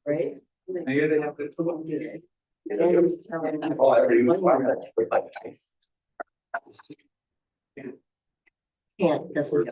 Right? Can't, doesn't.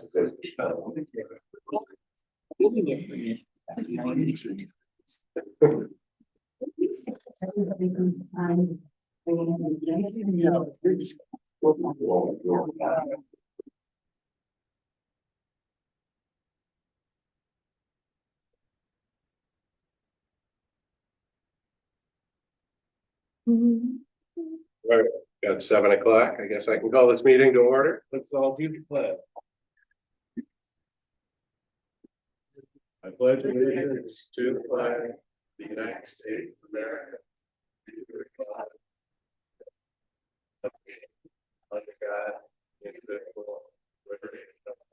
Right, got 7 o'clock. I guess I can call this meeting to order. Let's all do the pledge. I pledge allegiance to the flag of the United States of America. And to the republic under God, indivisible, with liberty and justice.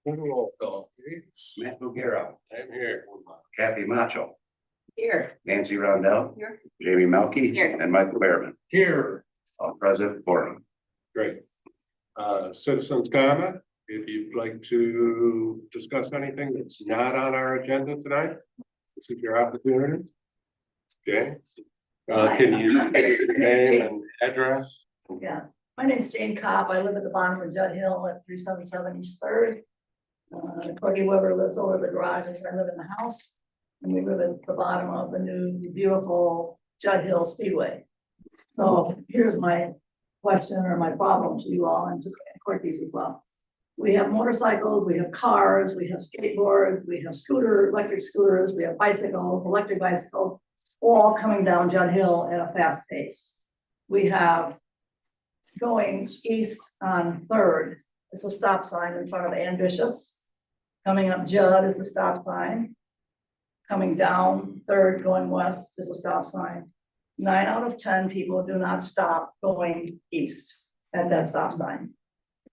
Roll call, please. Matt Bugera, I'm here. Kathy Macho, Here. Nancy Rondell, Here. Jamie Melky, Here. and Michael Behrman, Here. all present for. Great. Citizens comment, if you'd like to discuss anything that's not on our agenda tonight, this is your opportunity. James, can you give us your name and address? Yeah, my name is Jane Cobb. I live at the bottom of Judd Hill at 377 East Third. Courtney Weber lives over the garages. I live in the house. And we live at the bottom of the new beautiful Judd Hill Speedway. So here's my question or my problem to you all and to Courtney's as well. We have motorcycles, we have cars, we have skateboards, we have electric scooters, we have bicycles, electric bicycles, all coming down Judd Hill at a fast pace. We have going east on Third, it's a stop sign in front of Ann Bishop's. Coming up Judd is a stop sign. Coming down Third going west is a stop sign. 9 out of 10 people do not stop going east at that stop sign.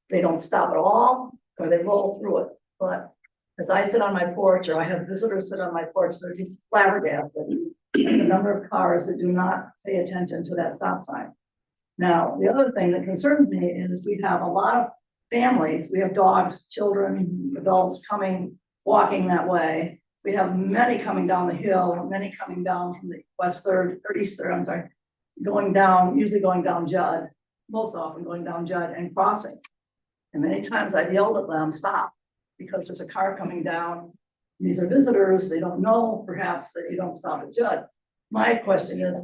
They don't stop at all, or they roll through it. But as I sit on my porch, or I have visitors sit on my porch, they're just flabbergasted at the number of cars that do not pay attention to that stop sign. Now, the other thing that concerns me is we have a lot of families, we have dogs, children, adults coming, walking that way. We have many coming down the hill, many coming down from the West Third, or East Third, I'm sorry, going down, usually going down Judd, most often going down Judd and crossing. And many times I've yelled at them, stop, because there's a car coming down. These are visitors, they don't know perhaps that you don't stop at Judd. My question is,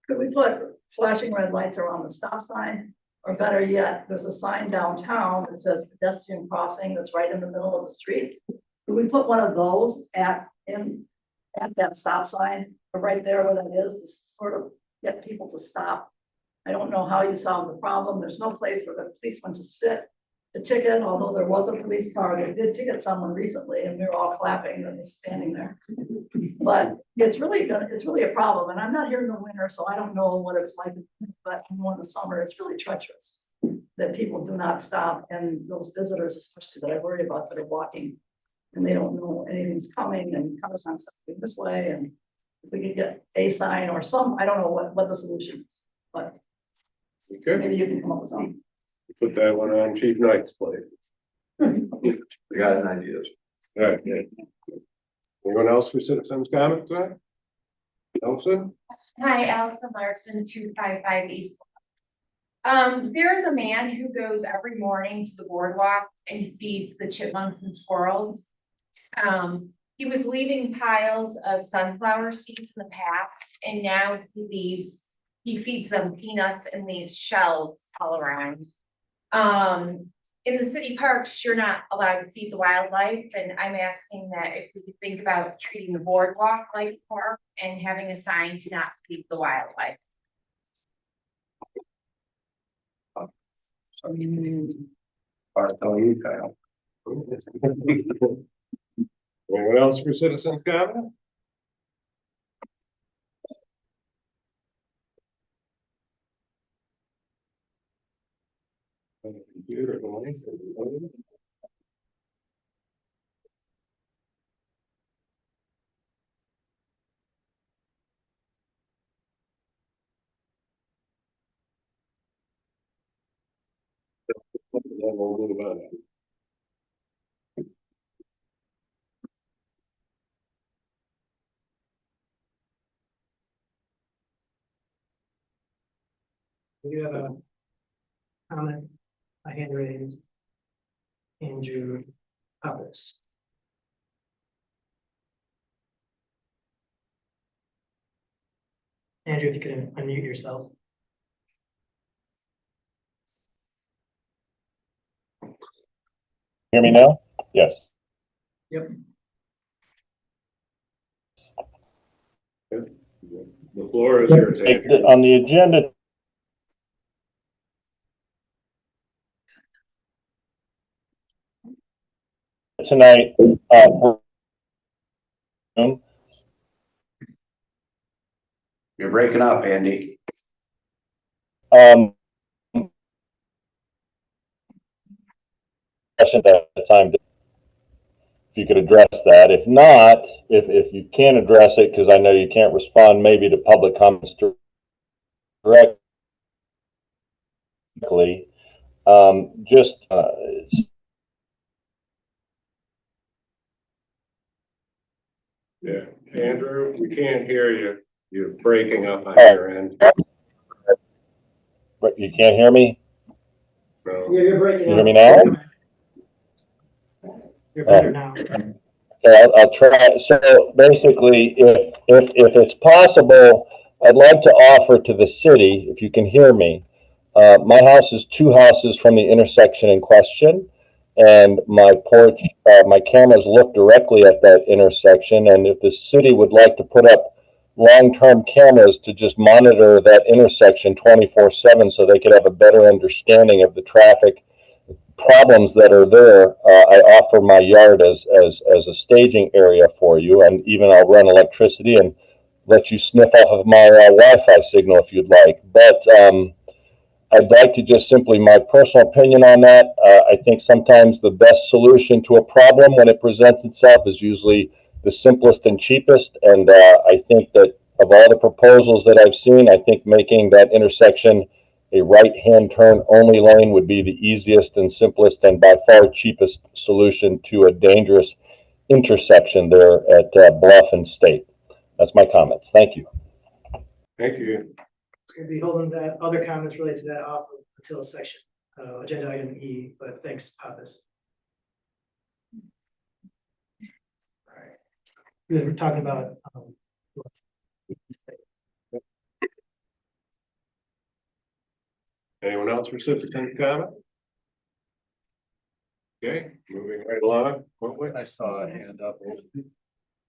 could we put flashing red lights around the stop sign? Or better yet, there's a sign downtown that says pedestrian crossing that's right in the middle of the street. Could we put one of those at that stop sign, or right there where that is, to sort of get people to stop? I don't know how you solve the problem. There's no place for the policeman to sit to ticket, although there was a police car that did ticket someone recently and we were all clapping and he's standing there. But it's really a problem. And I'm not here in the winter, so I don't know what it's like, but in the summer, it's really treacherous that people do not stop. And those visitors, especially that I worry about, that are walking and they don't know anything's coming and cars on something this way. And if we could get a sign or some, I don't know what the solution is, but Okay, maybe you can come up with something. put that one on Chief Knight's plate. We got an idea. All right, good. Anyone else for citizens comment tonight? Elsa? Hi, Allison Larson, 255 East. There's a man who goes every morning to the boardwalk and he feeds the chipmunks and squirrels. He was leaving piles of sunflower seeds in the past, and now he feeds them peanuts and leaves shells all around. In the city parks, you're not allowed to feed the wildlife, and I'm asking that if we could think about treating the boardwalk like a park and having a sign to not feed the wildlife. I'll tell you, Kyle. Anyone else for citizens comment? Computer, then we'll move on. We have a comment, a hand raised. Andrew Pappas. Andrew, if you could unmute yourself. Hear me now? Yes. Yep. The floor is yours, Andrew. On the agenda tonight, You're breaking up, Andy. Question at the time, if you could address that. If not, if you can't address it, because I know you can't respond maybe to public comments directly, just Yeah, Andrew, we can't hear you. You're breaking up on your end. you can't hear me? No. Yeah, you're breaking. You hear me now? You're better now. Okay, I'll try. So basically, if it's possible, I'd like to offer to the city, if you can hear me. My house is 2 houses from the intersection in question, and my porch, my cameras look directly at that intersection. And if the city would like to put up long-term cameras to just monitor that intersection 24/7, so they could have a better understanding of the traffic problems that are there, I offer my yard as a staging area for you, and even I'll run electricity and let you sniff off of my Wi-Fi signal if you'd like. But I'd like to just simply my personal opinion on that. I think sometimes the best solution to a problem when it presents itself is usually the simplest and cheapest. And I think that of all the proposals that I've seen, I think making that intersection a right-hand turn only lane would be the easiest and simplest and by far cheapest solution to a dangerous intersection there at Bluff and State. That's my comments. Thank you. Thank you. We'll be holding that other comments related to that off until section, agenda item E, but thanks, Pappas. All right. We're talking about, Anyone else for citizen comment? Okay, moving right along. Oh, wait, I saw a hand up.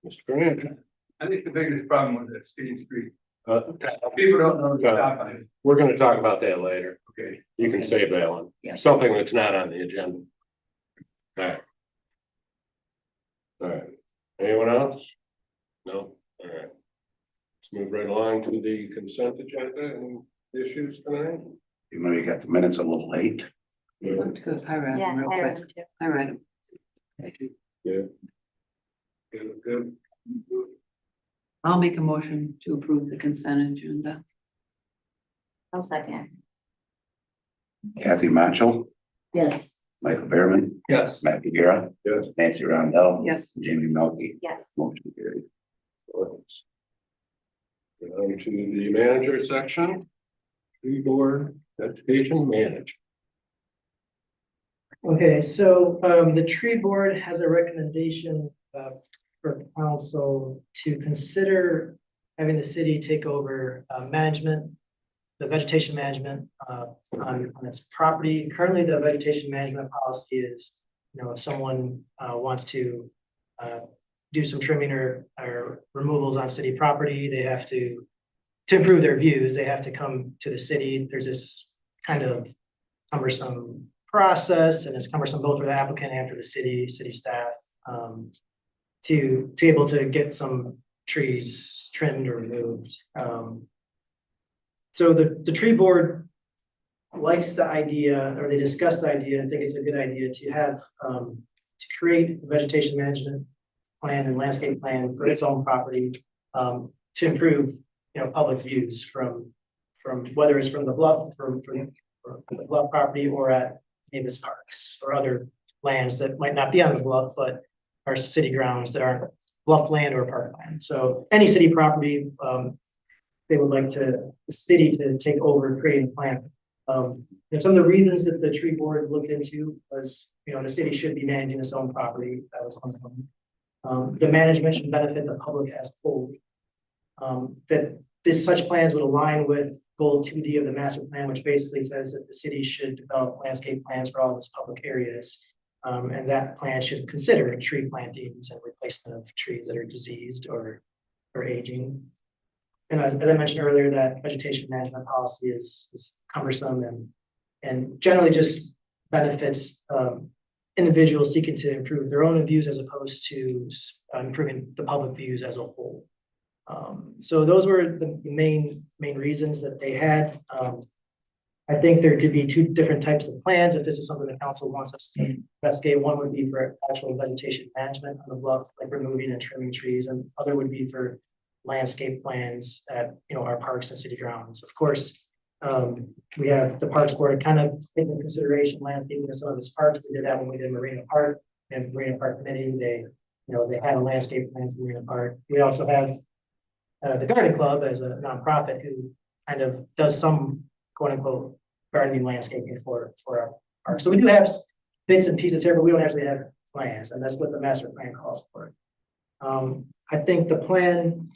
Mr. Grant. I think the biggest problem with that State Street, Uh, people don't know the stop sign. We're gonna talk about that later. Okay. You can save that one. Yeah. Something that's not on the agenda. Alright. Alright, anyone else? No, alright. Let's move right along to the consent agenda and issues tonight. You know, you got the minutes a little late. Good. I read Yeah, them real I read quick. them too. I read them. Good. I'll make a motion to approve the consent agenda. I'll second. Kathy Macho, Yes. Michael Behrman, Yes. Matt Guerra, Yes. Nancy Rondell. Yes. Jamie Melky. Yes. Motion carried. On to the manager section. Tree board, vegetation manager. okay, so the tree board has a recommendation for council to consider having the city take over management, the vegetation management on its property. Currently, the vegetation management policy is, if someone wants to do some trimming or removals on city property, they have to improve their views, they have to come to the city. There's this kind of cumbersome process, and it's cumbersome both for the applicant and for the city staff to be able to get some trees trimmed or removed. So the tree board likes the idea, or they discussed the idea and think it's a good idea to have to create a vegetation management plan and landscape plan for its own property to improve, public views from whether it's from the bluff, from the bluff property or at Mavis Parks or other lands that might not be on the bluff, but are city grounds that aren't bluff land or parkland. So any city property, they would like the city to take over and create a plan. And some of the reasons that the tree board looked into was, the city should be managing its own property. That was one of them. The management should benefit the public as a whole. That such plans would align with goal 2D of the master plan, which basically says that the city should develop landscape plans for all its public areas. And that plan should consider tree plantings and replacement of trees that are diseased or aging. And as I mentioned earlier, that vegetation management policy is cumbersome and generally just benefits individuals seeking to improve their own views as opposed to improving the public views as a whole. So those were the main reasons that they had. I think there could be two different types of plans if this is something the council wants us to investigate. One would be for actual vegetation management on the bluff, like removing and trimming trees, and other would be for landscape plans at our parks and city grounds. Of course, we have the Parks Board kind of taking into consideration landscaping in some of its parks. We did that when we did Marina Park and Marina Park Committee. They had a landscape plan for Marina Park. We also have the Garden Club as a nonprofit who kind of does some quote unquote gardening landscaping for our park. So we do have bits and pieces here, but we don't actually have plans, and that's what the master plan calls for. I think the plan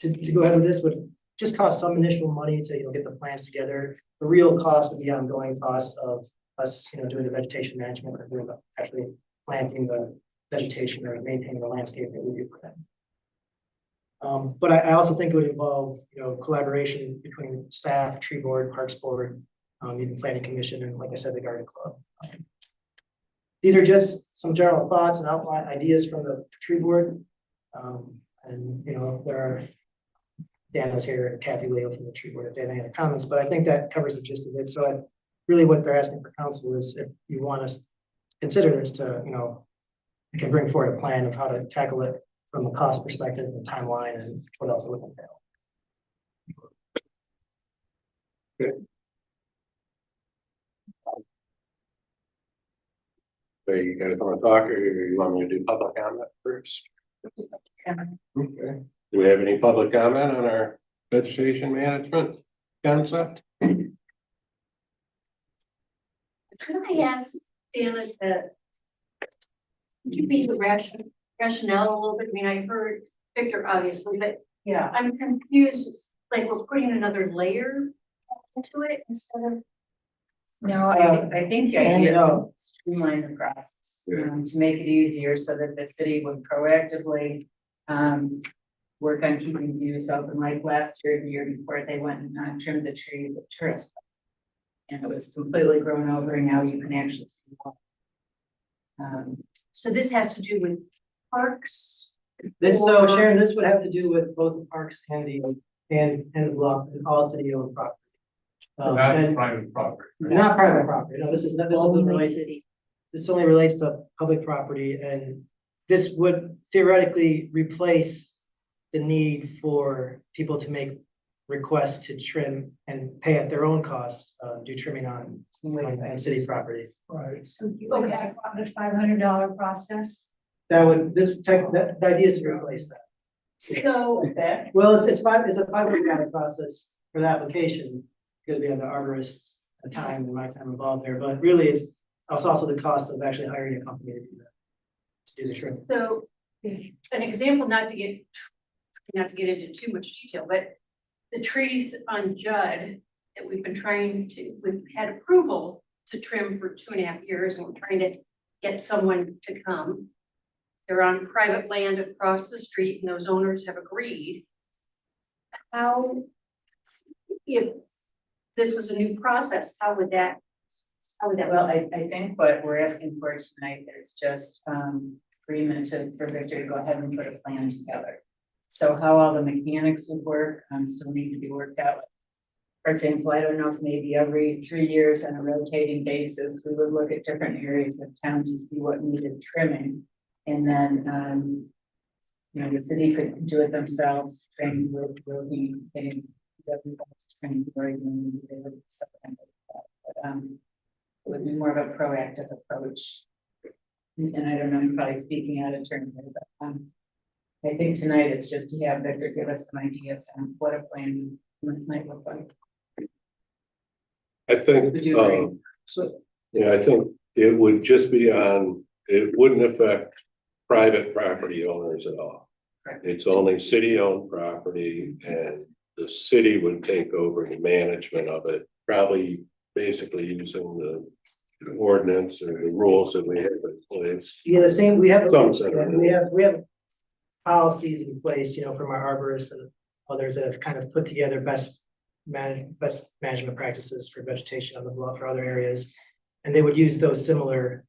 to go ahead with this would just cost some initial money to get the plans together. The real cost would be ongoing costs of us doing the vegetation management or doing actually planting the vegetation or maintaining the landscape that we do for them. But I also think it would involve, collaboration between staff, tree board, parks board, even planning commission, and like I said, the garden club. These are just some general thoughts and outline ideas from the tree board. And there are Dan is here and Kathy Leo from the tree board if they have any other comments, but I think that covers the gist of it. So really what they're asking for council is if you want us to consider this to, we can bring forward a plan of how to tackle it from a cost perspective and timeline and what else it would entail. So you guys want to talk, or you want me to do public comment first? Okay. Do we have any public comment on our vegetation management concept? Could I ask Dana to give me the rationale a little bit? I mean, I heard Victor obviously, but Yeah. I'm confused. It's like we're putting another layer into it instead of. No, I think the idea is to No. streamline the process, Yeah. to make it easier so that the city would proactively work on keeping views open. Like last year, the year before, they went and trimmed the trees at Tourist Park. And it was completely grown over, and now you can actually see one. So this has to do with parks. So Sharon, this would have to do with both the parks and the block and all city owned property. Not And private property. not private property. No, this doesn't Only relate. city. This only relates to public property, and this would theoretically replace the need for people to make requests to trim and pay at their own cost, do trimming on city property. Right. So you would have a $500 process. That would, the idea is to replace that. So Well, it's a $500 process for the application, because we have the arborists, the time and my time involved there, but really it's also the cost of actually hiring a company to do that. To do the trim. So an example, not to get into too much detail, but the trees on Judd that we've had approval to trim for 2.5 years, and we're trying to get someone to come. They're on private land across the street, and those owners have agreed. If this was a new process, how would that? Well, I think what we're asking for tonight is just agreement for Victor to go ahead and put a plan together. So how all the mechanics would work still need to be worked out. For example, I don't know if maybe every 3 years on a rotating basis, we would look at different areas of town to see what needed trimming. And then, the city could do it themselves, training will be getting training for It would be more of a proactive approach. And I don't know, I'm probably speaking out of turn here, but, I think tonight it's just to have Victor give us some ideas on what a plan might look like. I think, Would you agree? yeah, I think it would just be on, it wouldn't affect private property owners at all. Correct. It's only city-owned property, and the city would take over the management of it, probably basically using the ordinance or the rules that we have in place. Yeah, the same, we have, Some sort of- we have policies in place, you know, from our arborists and others that have kind of put together best management practices for vegetation on the bluff for other areas. And they would use those similar,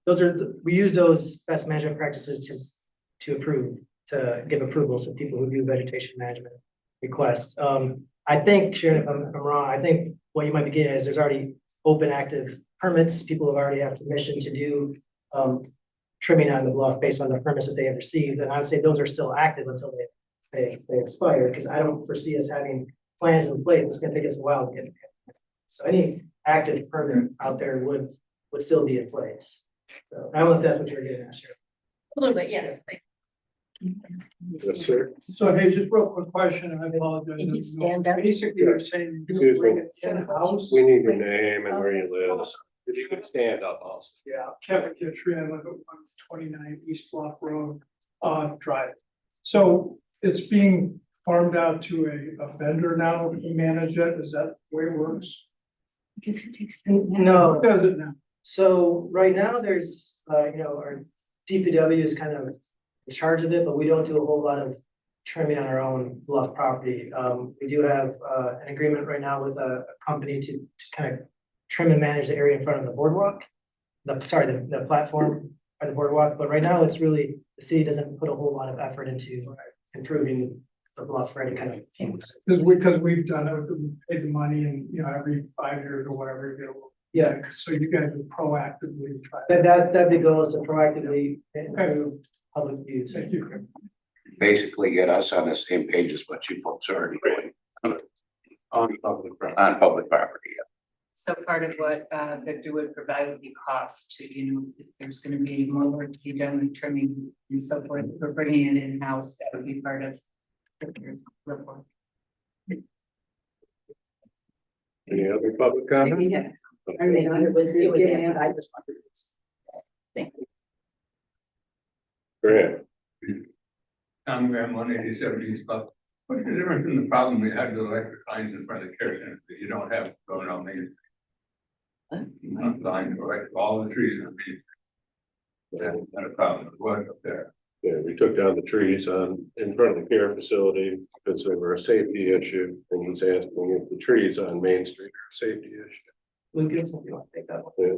we use those best management practices to approve, to give approval to people who do vegetation management requests. I think, Sharon, if I'm wrong, I think what you might be getting at is there's already open active permits. People have already have permission to do trimming on the bluff based on the permits that they have received. And I would say those are still active until they expire, because I don't foresee us having plans in place. It's gonna take us a while to get. So any active permit out there would still be in place. So I don't know if that's what you're getting at, Sharon. A little bit, yes. Yes, sir. So hey, just real quick question, and I apologize. Can you stand up? Basically, you're saying you Excuse bring me. it in-house. We need your name and where you live. If you could stand up also. Yeah, Kevin Gentry, I live at 129 East Block Road, Drive. So it's being farmed out to a vendor now to manage it, is that the way it works? No, Who does it now? so right now there's, you know, our DPW is kind of in charge of it, but we don't do a whole lot of trimming on our own bluff property. We do have, an agreement right now with a company to kind of trim and manage the area in front of the boardwalk. The platform or the boardwalk, but right now it's really, the city doesn't put a whole lot of effort into improving the bluff for any kind of things. Because we've done it, we paid the money and, you know, every 5 years or whatever, you know. Yeah. So you guys would proactively try. That'd be the goal, is to proactively improve public use. Thank you. Basically get us on the same page as what you folks are already doing On public property. on public property. So part of what Victor would provide would be cost to, you know, if there's gonna be more work to be done with trimming and so forth, if we're bringing it in-house, that would be part of Victor's report. Any other public comment? Yeah. I mean, it was, I just wanted to. Thank you. Grant, I'm Graham, 187 East Block. What's the difference in the problem we had with electric lines in front of the care center that you don't have going on Main Street? Not lines, right, all the trees are being. That's not a problem, it was up there. yeah, we took down the trees in front of the care facility because they were a safety issue, and he's asking if the trees on Main Street are a safety issue. Lucas, if you want to take that one. Yeah.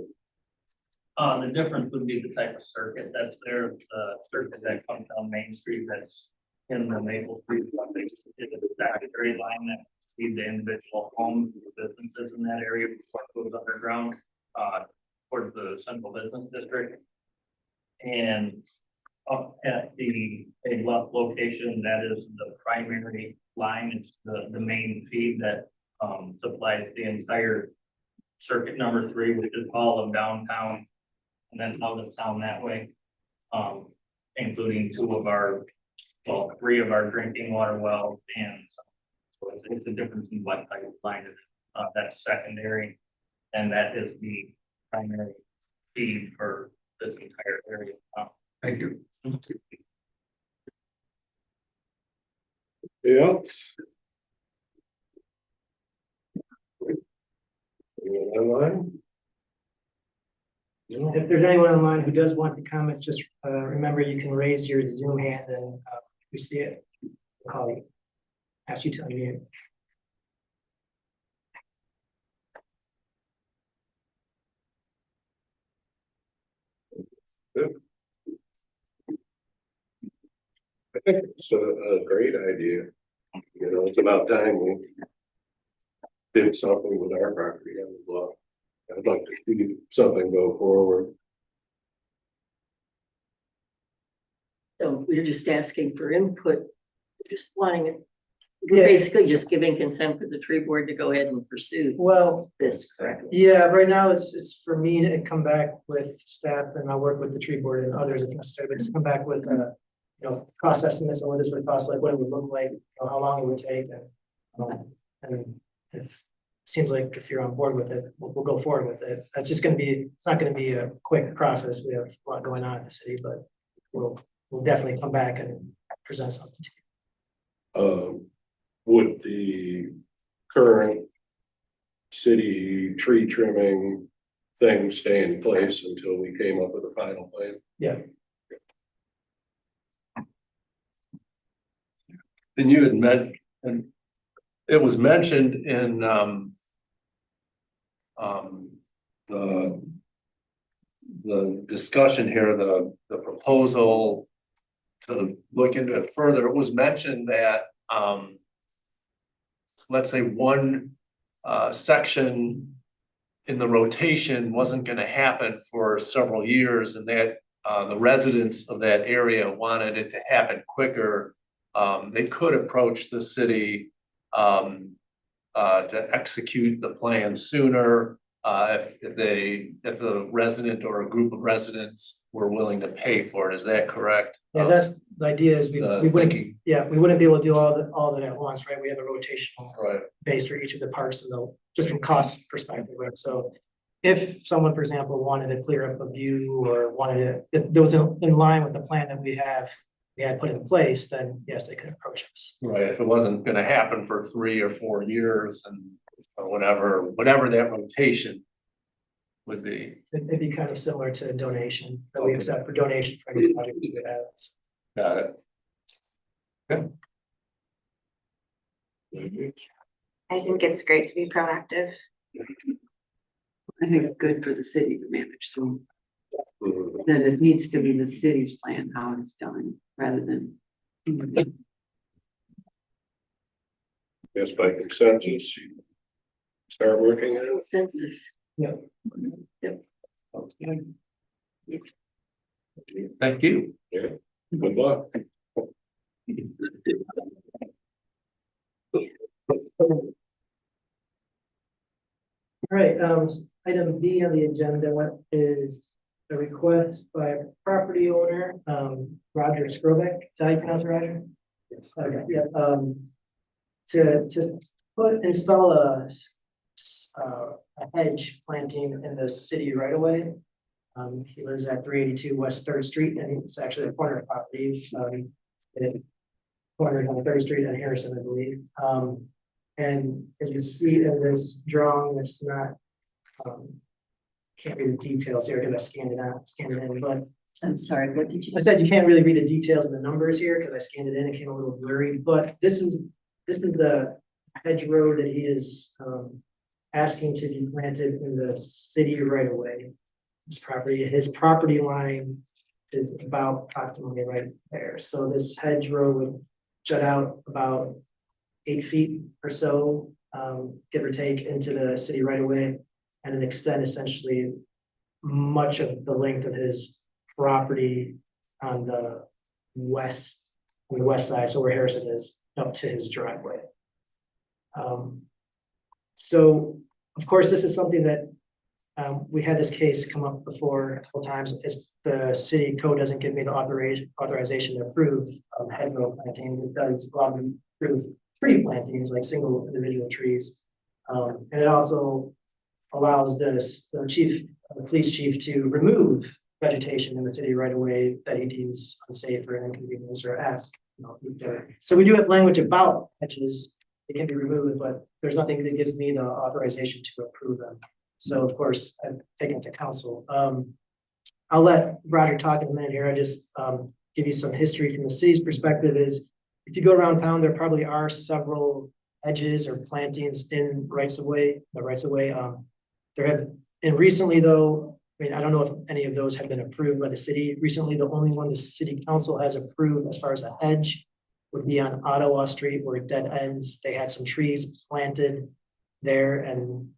The difference would be the type of circuit that's there, the circuit that comes down Main Street that's in the Maple Street. It's a statutory line that feeds the individual homes, the businesses in that area before it goes underground, towards the central business district. And up at a bluff location, that is the primary line, it's the main feed that, supplies the entire circuit number 3, which is all of downtown. And then out of town that way, including 3 of our drinking water wells, and so it's a difference in what type of line it is. That's secondary, and that is the primary feed for this entire area. Thank you. Anything else? Anyone online? No. If there's anyone online who does want to comment, just remember you can raise your Zoom hand and if we see it, we'll call you. Ask you to unmute. I think it's a great idea. You know, it's about time we did something with our property on the bluff. I'd like to see something go forward. So we're just asking for input, just wanting We're Yeah. basically just giving consent for the tree board to go ahead and pursue Well, this correctly. yeah, right now it's for me to come back with staff and I'll work with the tree board and others if necessary, but just come back with cost estimates on what this would cost, like what it would look like, how long it would take and if seems like if you're on board with it, we'll go forward with it. That's just gonna be, it's not gonna be a quick process. We have a lot going on at the city, but we'll definitely come back and present something to you. Would the current city tree trimming thing stay in place until we came up with a final plan? Yeah. And you had meant, and it was mentioned in the discussion here, the proposal to look into it further. It was mentioned that let's say one section in the rotation wasn't going to happen for several years, and that the residents of that area wanted it to happen quicker. They could approach the city to execute the plan sooner if the resident or a group of residents were willing to pay for it. Is that correct? Yeah, that's the idea is we wouldn't, Thinking, we wouldn't be able to do all of it at once, right? We have a rotational right. base for each of the parks and just from cost perspective, right? So if someone, for example, wanted to clear up a view or wanted to, if there was in line with the plan that we had put in place, then yes, they could approach us. Right, if it wasn't gonna happen for 3 or 4 years and or whatever that rotation would be. It'd be kind of similar to a donation that we accept for donation for any project we would have. Got it. I think it's great to be proactive. I think it's good for the city to manage, so that it needs to be the city's plan, how it's done, rather than. Yes, by consensus, you start working on it. Consensus. Thank you. Yeah, good luck. All right, item B on the agenda is a request by a property owner, Roger Skrobeck. Is that how you pronounce it, Roger? Yes. Okay, yeah, to install a hedge planting in the city right away. He lives at 382 West Third Street, and it's actually a corner property, corner on Third Street and Harrison, I believe. And as you see in this drawing, it's not, can't read the details here because I scanned it in, but I'm sorry, what did you? I said you can't really read the details of the numbers here because I scanned it in, it came a little blurry, but this is the hedgerow that he is asking to be planted in the city right away. His property line is about approximately right there. So this hedgerow would jut out about 8 feet or so, give or take, into the city right away, and then extend essentially much of the length of his property on the west side, so where Harrison is, up to his driveway. So of course, this is something that we had this case come up before a couple times. It's the city code doesn't give me the authorization to approve hedgerow plantings. It does allow me to approve tree plantings, like single individual trees. And it also allows the police chief to remove vegetation in the city right away that he deems unsafe or inconvenience or ask. So we do have language about hedges. They can be removed, but there's nothing that gives me the authorization to approve them. So of course, I've taken it to council. I'll let Roger talk in a minute here. I just give you some history from the city's perspective is, if you go around town, there probably are several hedges or plantings in rights of way. There have, and recently though, I mean, I don't know if any of those have been approved by the city. Recently, the only one the city council has approved as far as a hedge would be on Ottawa Street where it dead ends. They had some trees planted there and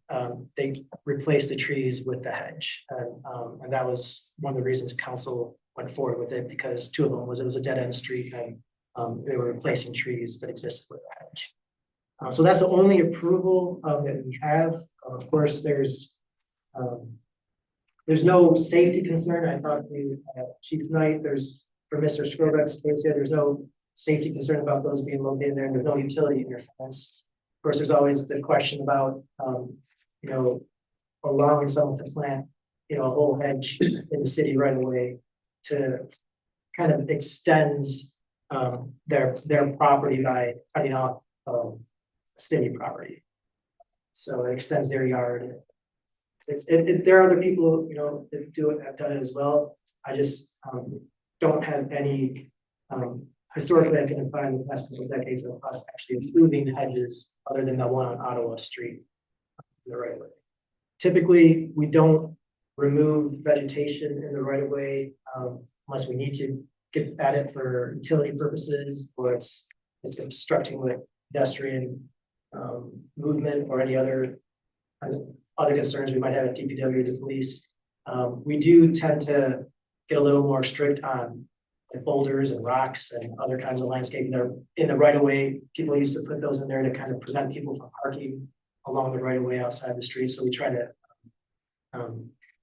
they replaced the trees with the hedge. And that was one of the reasons council went forward with it, because two of them was, it was a dead end street and they were replacing trees that existed with the hedge. So that's the only approval that we have. Of course, there's no safety concern. I talked to Chief Knight, for Mr. Skrobeck's case here, there's no safety concern about those being located there, and there's no utility interference. Of course, there's always the question about, allowing someone to plant, a whole hedge in the city right away to kind of extends their property by cutting off city property. So it extends their yard. There are other people, that have done it as well. I just don't have any historically I can find the past couple of decades of us actually improving hedges other than the one on Ottawa Street in the right of way. Typically, we don't remove vegetation in the right of way unless we need to get at it for utility purposes, or it's obstructing like pedestrian movement or any other concerns we might have at DPW or the police. We do tend to get a little more strict on like boulders and rocks and other kinds of landscaping that are in the right of way. People used to put those in there to kind of prevent people from parking along the right of way outside the street. So we try to,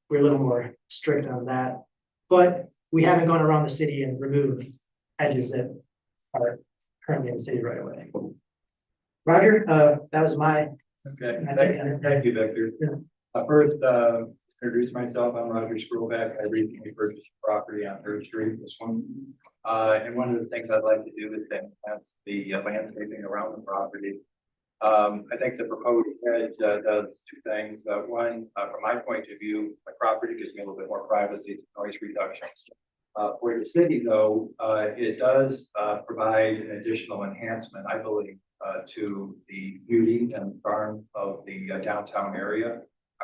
we're a little more strict on that, but we haven't gone around the city and removed hedges that are currently in the city right away. Roger, that was my. Okay, thank you, Victor. First, introduce myself. I'm Roger Skrobeck. I recently purchased property on Third Street, this one. And one of the things I'd like to do is enhance the landscaping around the property. I think the proposed hedge does two things. One, from my point of view, my property gives me a little bit more privacy, noise reduction. For the city, though, it does provide an additional enhancement, I believe, to the beauty and charm of the downtown area.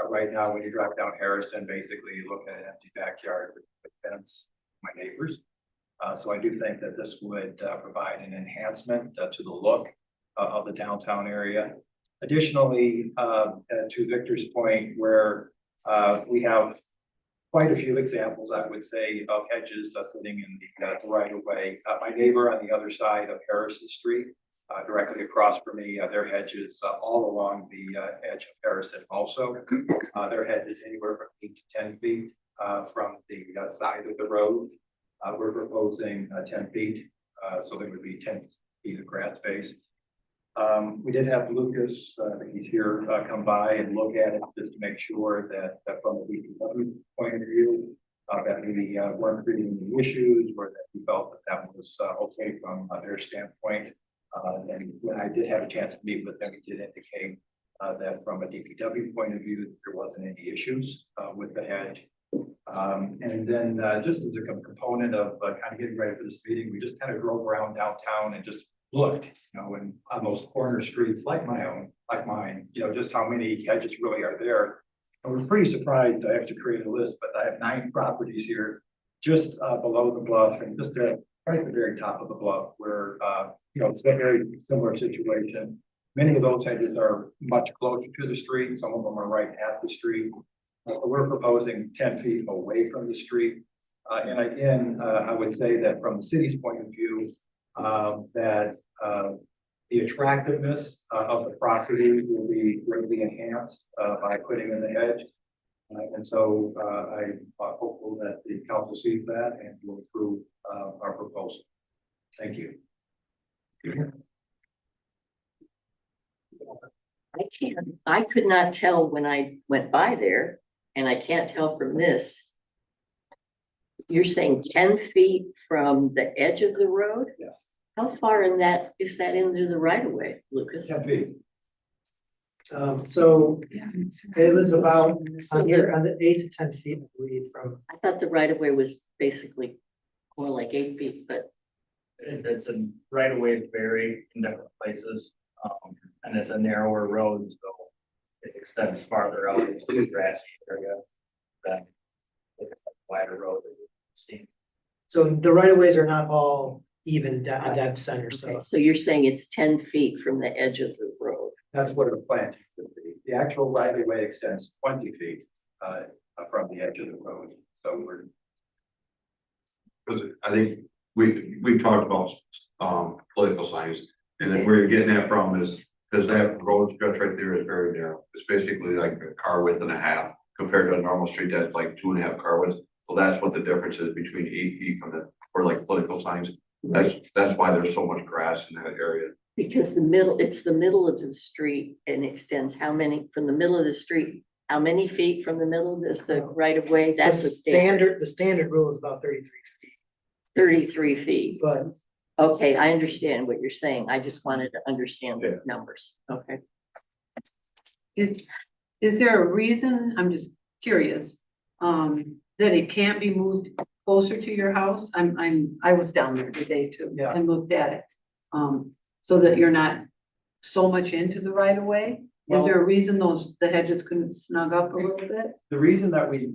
Right now, when you drive down Harrison, basically you look at an empty backyard with fence, my neighbors. So I do think that this would provide an enhancement to the look of the downtown area. Additionally, to Victor's point, where we have quite a few examples, I would say, of hedges sitting in the right of way. My neighbor on the other side of Harrison Street, directly across from me, their hedges all along the edge of Harrison also. Their hedge is anywhere from 8 to 10 feet from the side of the road. We're proposing 10 feet, so there would be 10 feet of grass space. We did have Lucas, he's here, come by and look at it just to make sure that from a DPW point of view, that we weren't creating any issues, or that we felt that was okay from their standpoint. And when I did have a chance to meet with them, he did indicate that from a DPW point of view, there wasn't any issues with the hedge. And then just as a component of kind of getting ready for this meeting, we just kind of drove around downtown and just looked, and on those corner streets like mine, just how many hedges really are there. And we're pretty surprised. I actually created a list, but I have 9 properties here just below the bluff, and just right at the very top of the bluff where, it's a very similar situation. Many of those hedges are much closer to the street. Some of them are right at the street. We're proposing 10 feet away from the street. And again, I would say that from the city's point of view, that the attractiveness of the property will be greatly enhanced by putting in the hedge. And so I'm hopeful that the council sees that and will approve our proposal. Thank you. I could not tell when I went by there, and I can't tell from this. You're saying 10 feet from the edge of the road? Yes. How far is that into the right of way, Lucas? 10 feet. So it was about on the 8 to 10 feet, I believe, from. I thought the right of way was basically more like 8 feet, but. It's a right of way vary in different places, and it's a narrower road, so it extends farther out into the grassy area than a wider road that you've seen. So the right of ways are not all even dead center. So, okay, so you're saying it's 10 feet from the edge of the road. That's what a plant would be. The actual right of way extends 20 feet from the edge of the road. So I think we've talked about political signs, and then where you're getting that from is Cause that road stretch right there is very narrow. It's basically like a car width and a half compared to a normal street that's like 2.5 car widths. So that's what the difference is between 8 feet from the, or like political signs. That's why there's so much grass in that area. Because it's the middle of the street and extends how many, from the middle of the street, how many feet from the middle is the right of way? That's the standard, The standard rule is about 33 feet, 33 feet. but Okay, I understand what you're saying. I just wanted to understand the numbers. Okay. Is there a reason, I'm just curious, that it can't be moved closer to your house? I was down there today too. Yeah. And looked at it. So that you're not so much into the right of way? Is there a reason the hedges couldn't snug up a little bit? The reason that we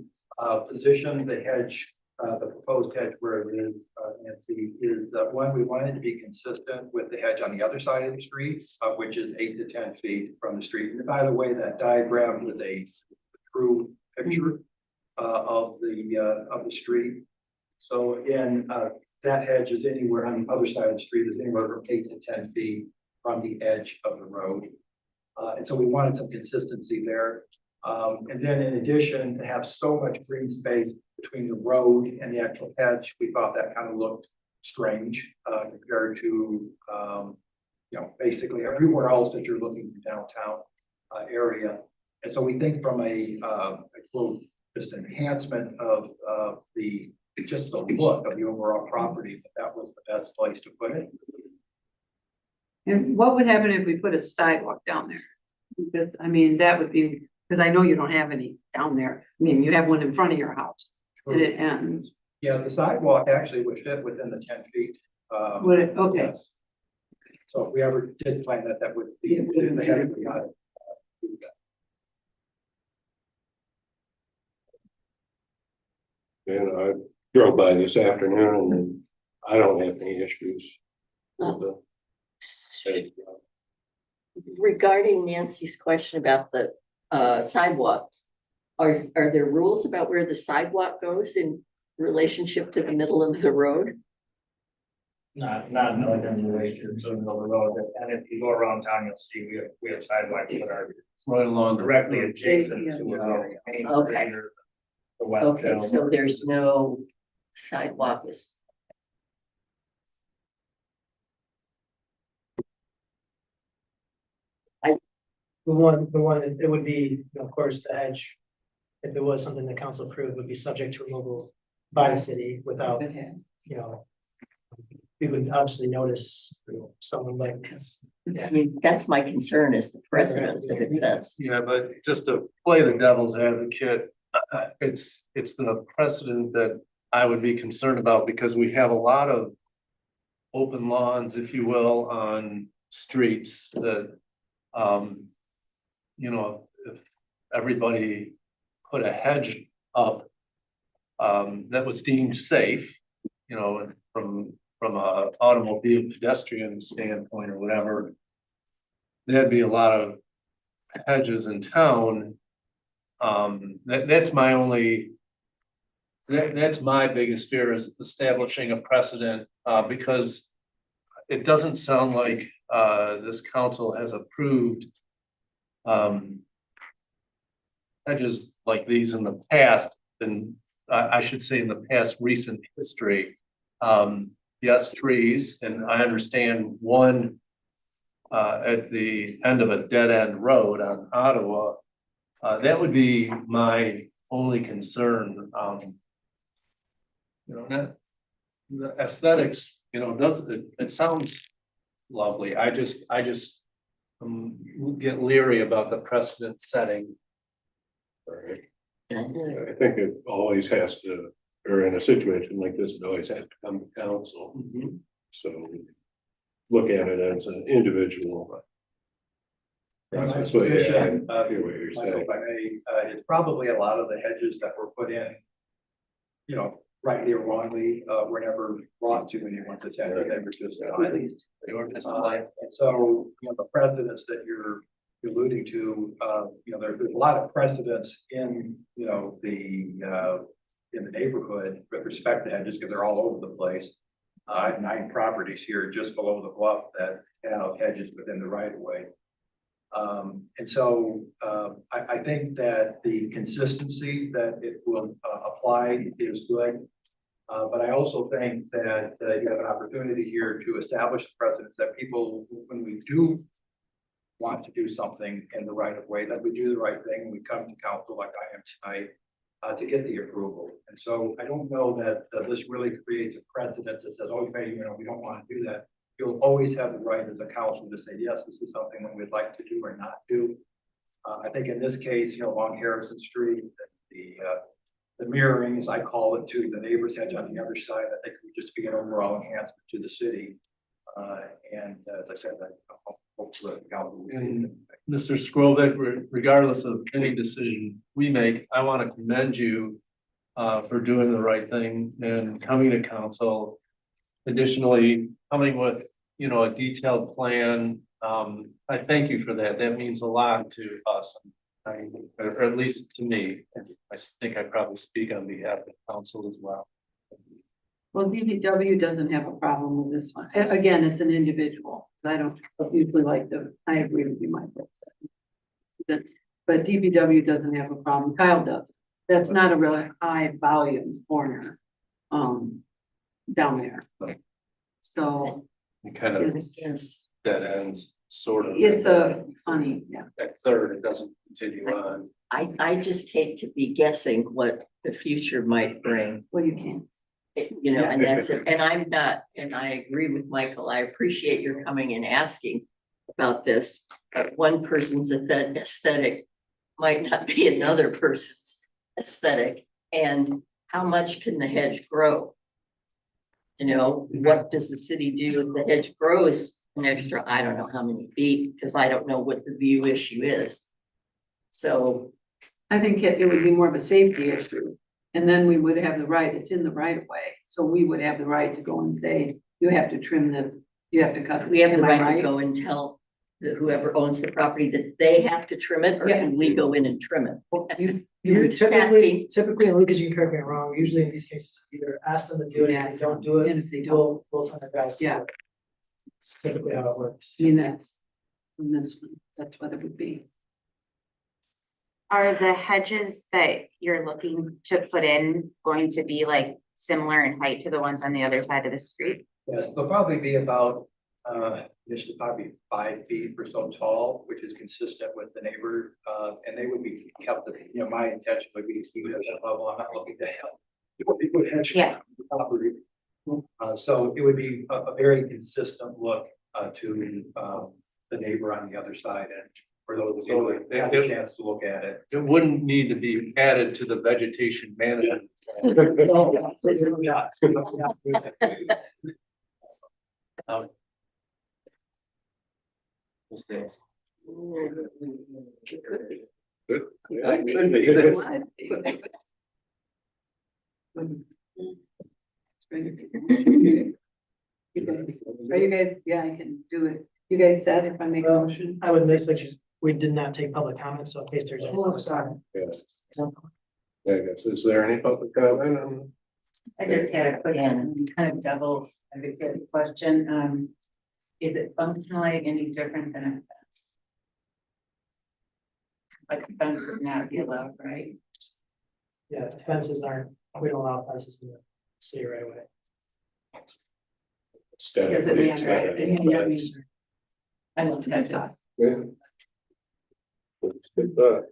positioned the hedge, the proposed hedge where it is, Nancy, is that one, we wanted to be consistent with the hedge on the other side of the street, which is 8 to 10 feet from the street. And by the way, that diagram was a true picture of the street. So again, that hedge is anywhere on the other side of the street is anywhere from 8 to 10 feet from the edge of the road. And so we wanted some consistency there. And then in addition, to have so much green space between the road and the actual hedge, we thought that kind of looked strange compared to, basically everywhere else that you're looking for downtown area. And so we think from a quote, just enhancement of just the look of the overall property, that was the best place to put it. And what would happen if we put a sidewalk down there? Because, that would be, because I know you don't have any down there. You have one in front of your house and it ends. Yeah, the sidewalk actually would fit within the 10 feet. Would it? Okay. Yes. So if we ever did plan that, that would be the head of the And I drove by this afternoon and I don't have any issues with the. Regarding Nancy's question about the sidewalk, are there rules about where the sidewalk goes in relationship to the middle of the road? Not like in relation to the middle of the road, and if you go around town, you'll see we have sidewalks that are Right along directly adjacent to the main Okay. street or the west. Okay, hill. so there's no sidewalk is. the one, it would be, of course, the hedge. If it was something the council approved, would be subject to removal by the city without, we would obviously notice someone like, That's my concern is the precedent that it sets. Yeah, but just to play the devil's advocate, it's the precedent that I would be concerned about because we have a lot of open lawns, if you will, on streets that, if everybody put a hedge up that was deemed safe, from a automobile pedestrian standpoint or whatever, there'd be a lot of hedges in town. That's my biggest fear is establishing a precedent, because it doesn't sound like this council has approved hedges like these in the past, and I should say in the past recent history. Yes, trees, and I understand one at the end of a dead end road on Ottawa. That would be my only concern. The aesthetics, it sounds lovely. I just get leery about the precedent setting. Right. I think it always has to, or in a situation like this, it always has to come to council. So look at it as an individual. My That's what suspicion, I hear what you're Michael, saying. if I may, it's probably a lot of the hedges that were put in, rightly or wrongly, were never brought to anyone's attention. They were just highly. And so, the precedents that you're alluding to, there's a lot of precedents in, in the neighborhood with respect to hedges, because they're all over the place. I have 9 properties here just below the bluff that have hedges within the right of way. And so, I think that the consistency that it will, apply is good. But I also think that, you have an opportunity here to establish precedents that people, when we do want to do something in the right of way, that we do the right thing, we come to council like I am tonight, to get the approval. And so I don't know that, this really creates a precedent that says, oh, okay, we don't want to do that. You'll always have the right as a council to say, yes, this is something that we'd like to do or not do. I think in this case, along Harrison Street, the mirroring, as I call it, to the neighbor's hedge on the other side, I think would just be an overall enhancement to the city. And as I said, I hope the council will And Mr. Scrovick, regardless of any decision we make, I want to commend you for doing the right thing and coming to council. Additionally, coming with, a detailed plan. I thank you for that. That means a lot to us, or at least to me. I think I probably speak on behalf of council as well. Well, DPW doesn't have a problem with this one. Again, it's an individual. I don't usually like I agree with you, Michael. But DPW doesn't have a problem. Kyle does. That's not a really high volume corner, down there. So It kind of it's dead ends, sort of. it's a funny, yeah. At third, it doesn't continue on. I just hate to be guessing what the future might bring. Well, you can't. And that's it. And I'm not, and I agree with Michael. I appreciate your coming and asking about this. But one person's aesthetic might not be another person's aesthetic. And how much can the hedge grow? What does the city do if the hedge grows an extra, I don't know how many feet, because I don't know what the view issue is. So I think it would be more of a safety issue. And then we would have the right, it's in the right of way. So we would have the right to go and say, you have to trim this, you have to cut. we have the Am I right to go and tell whoever owns the property that they have to trim it, or Yeah. can we go in and trim it? You were just asking. typically, and Lucas, you can correct me if I'm wrong, usually in these cases, either ask them to do it, and if they don't do it, And if they don't, we'll send the guys to Yeah. do it. It's typically how it works. I mean, that's, in this one, that's what it would be. Are the hedges that you're looking to put in going to be like similar in height to the ones on the other side of the street? Yes, they'll probably be about, initially probably 5 feet or so tall, which is consistent with the neighbor, and they would be kept, my intention would be to keep it at that level. I'm not looking to help. It would hedge Yeah. the property. So it would be a very consistent look, to, the neighbor on the other side, and for those So who have a chance to look at it. It wouldn't need to be added to the vegetation management. Those days. Good. Yeah, Could be. could be. It is. Are you guys, yeah, I can do it. You guys said if I make a Well, motion? I would make such, we did not take public comments, so in case there's any. Oh, sorry. Yes. I guess, is there any public comment on? I just had a quick, kind of devil's advocate question. Is it functionally any different than a fence? Like a fence would not be allowed, right? Yeah, the fences aren't, we don't allow fences in the city right away. Does it mean, right? I looked at this. Yeah. That's good thought.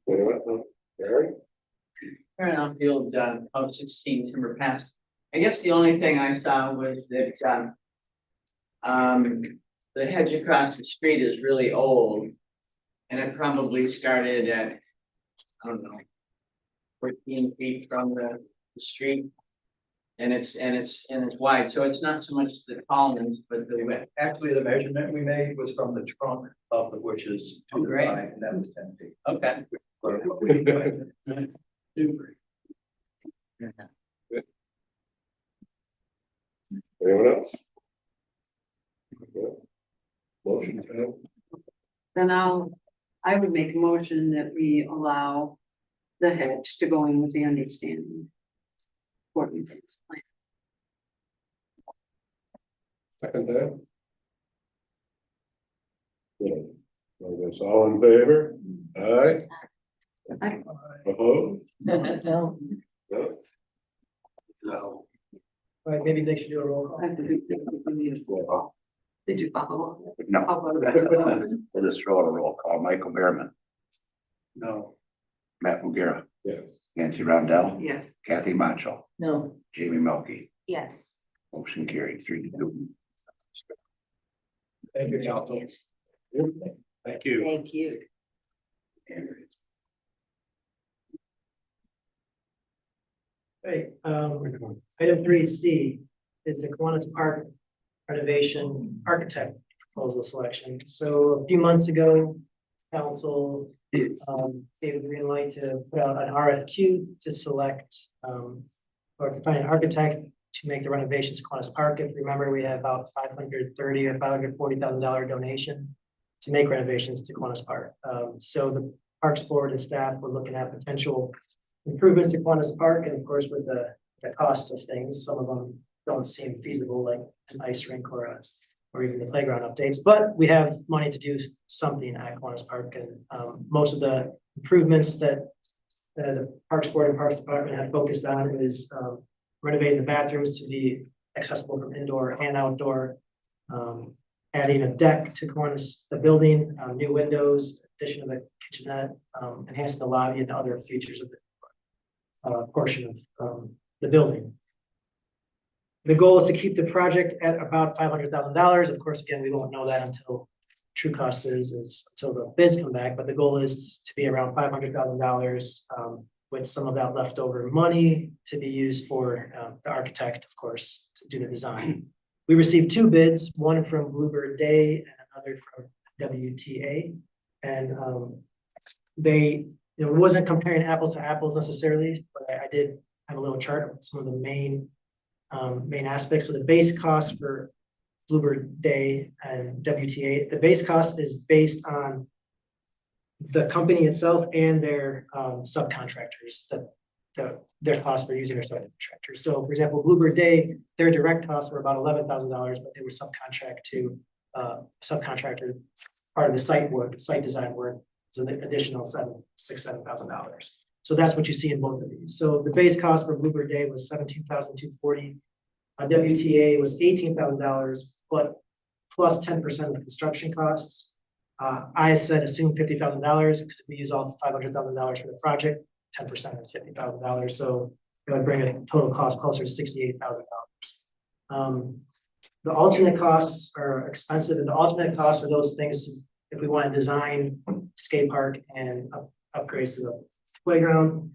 Anyone? Gary? Turn on field, of 16 Timber Pass. I guess the only thing I saw was that, the hedge across the street is really old. And it probably started at, I don't know, 14 feet from the street. And it's wide, so it's not so much the columns, but the. Actually, the measurement we made was from the trunk of the bushes to the Great. side, and that was 10 feet. Okay. Anyone else? Motion to. Then I would make a motion that we allow the hedge to go in with the understanding. According to this plan. Second that. Yeah. I guess all in favor? Aye. Aye. Opposed? No. No? No. All right, maybe they should do a roll call. I have to do- Did you follow? No. I'll vote. We'll just throw out a roll call. Michael Behrman, No. Matt Mugera, Yes. Nancy Rondell, Yes. Kathy Macho, No. Jamie Melky. Yes. Motion carried 3-2. Thank you, council. Thank you. Thank you. Right, item 3C is the Kiwanis Park renovation architect proposal selection. So a few months ago, council gave the green light to put out an RFQ to select or to find an architect to make the renovations at Kiwanis Park. If you remember, we had about $530,000 or $540,000 donation to make renovations to Kiwanis Park. So the Parks Board and staff were looking at potential improvements to Kiwanis Park, and of course, with the cost of things, some of them don't seem feasible, like an ice rink or even the playground updates, but we have money to do something at Kiwanis Park, and most of the improvements that the Parks Board and Parks Department have focused on is renovating the bathrooms to be accessible from indoor and outdoor, adding a deck to Kiwanis, the building, new windows, addition of a kitchenette, enhancing the lobby and other features of the portion of the building. The goal is to keep the project at about $500,000. Of course, again, we won't know that until true cost is until the bids come back, but the goal is to be around $500,000 with some of that leftover money to be used for the architect, of course, to do the design. We received 2 bids, one from Bluebird Day and another from WTA. And they, it wasn't comparing apples to apples necessarily, but I did have a little chart of some of the main aspects. So the base cost for Bluebird Day and WTA, the base cost is based on the company itself and their subcontractors, their costs for using their subcontractors. So for example, Bluebird Day, their direct costs were about $11,000, but they were subcontract to subcontractor part of the site work, site design work. So the additional $7,000. So that's what you see in both of these. So the base cost for Bluebird Day was $17,240. WTA was $18,000, but plus 10% of the construction costs. I said assume $50,000 because if we use all $500,000 for the project, 10% is $50,000. So it would bring a total cost closer to $68,000. The alternate costs are expensive, and the alternate costs are those things if we want to design skate park and upgrades to the playground.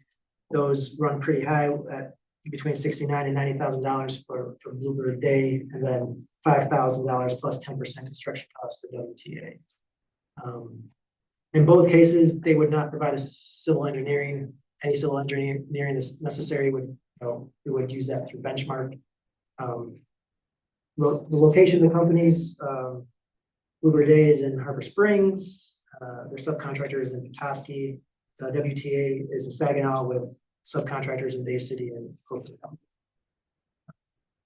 Those run pretty high at between $69,000 and $90,000 for Bluebird Day, and then $5,000 plus 10% construction cost for WTA. In both cases, they would not provide the civil engineering. Any civil engineering that's necessary would, we would use that through Benchmark. The location of the companies, Bluebird Day is in Harbor Springs. Their subcontractor is in Petoskey. WTA is in Saginaw with subcontractors in Bay City and Hopewell.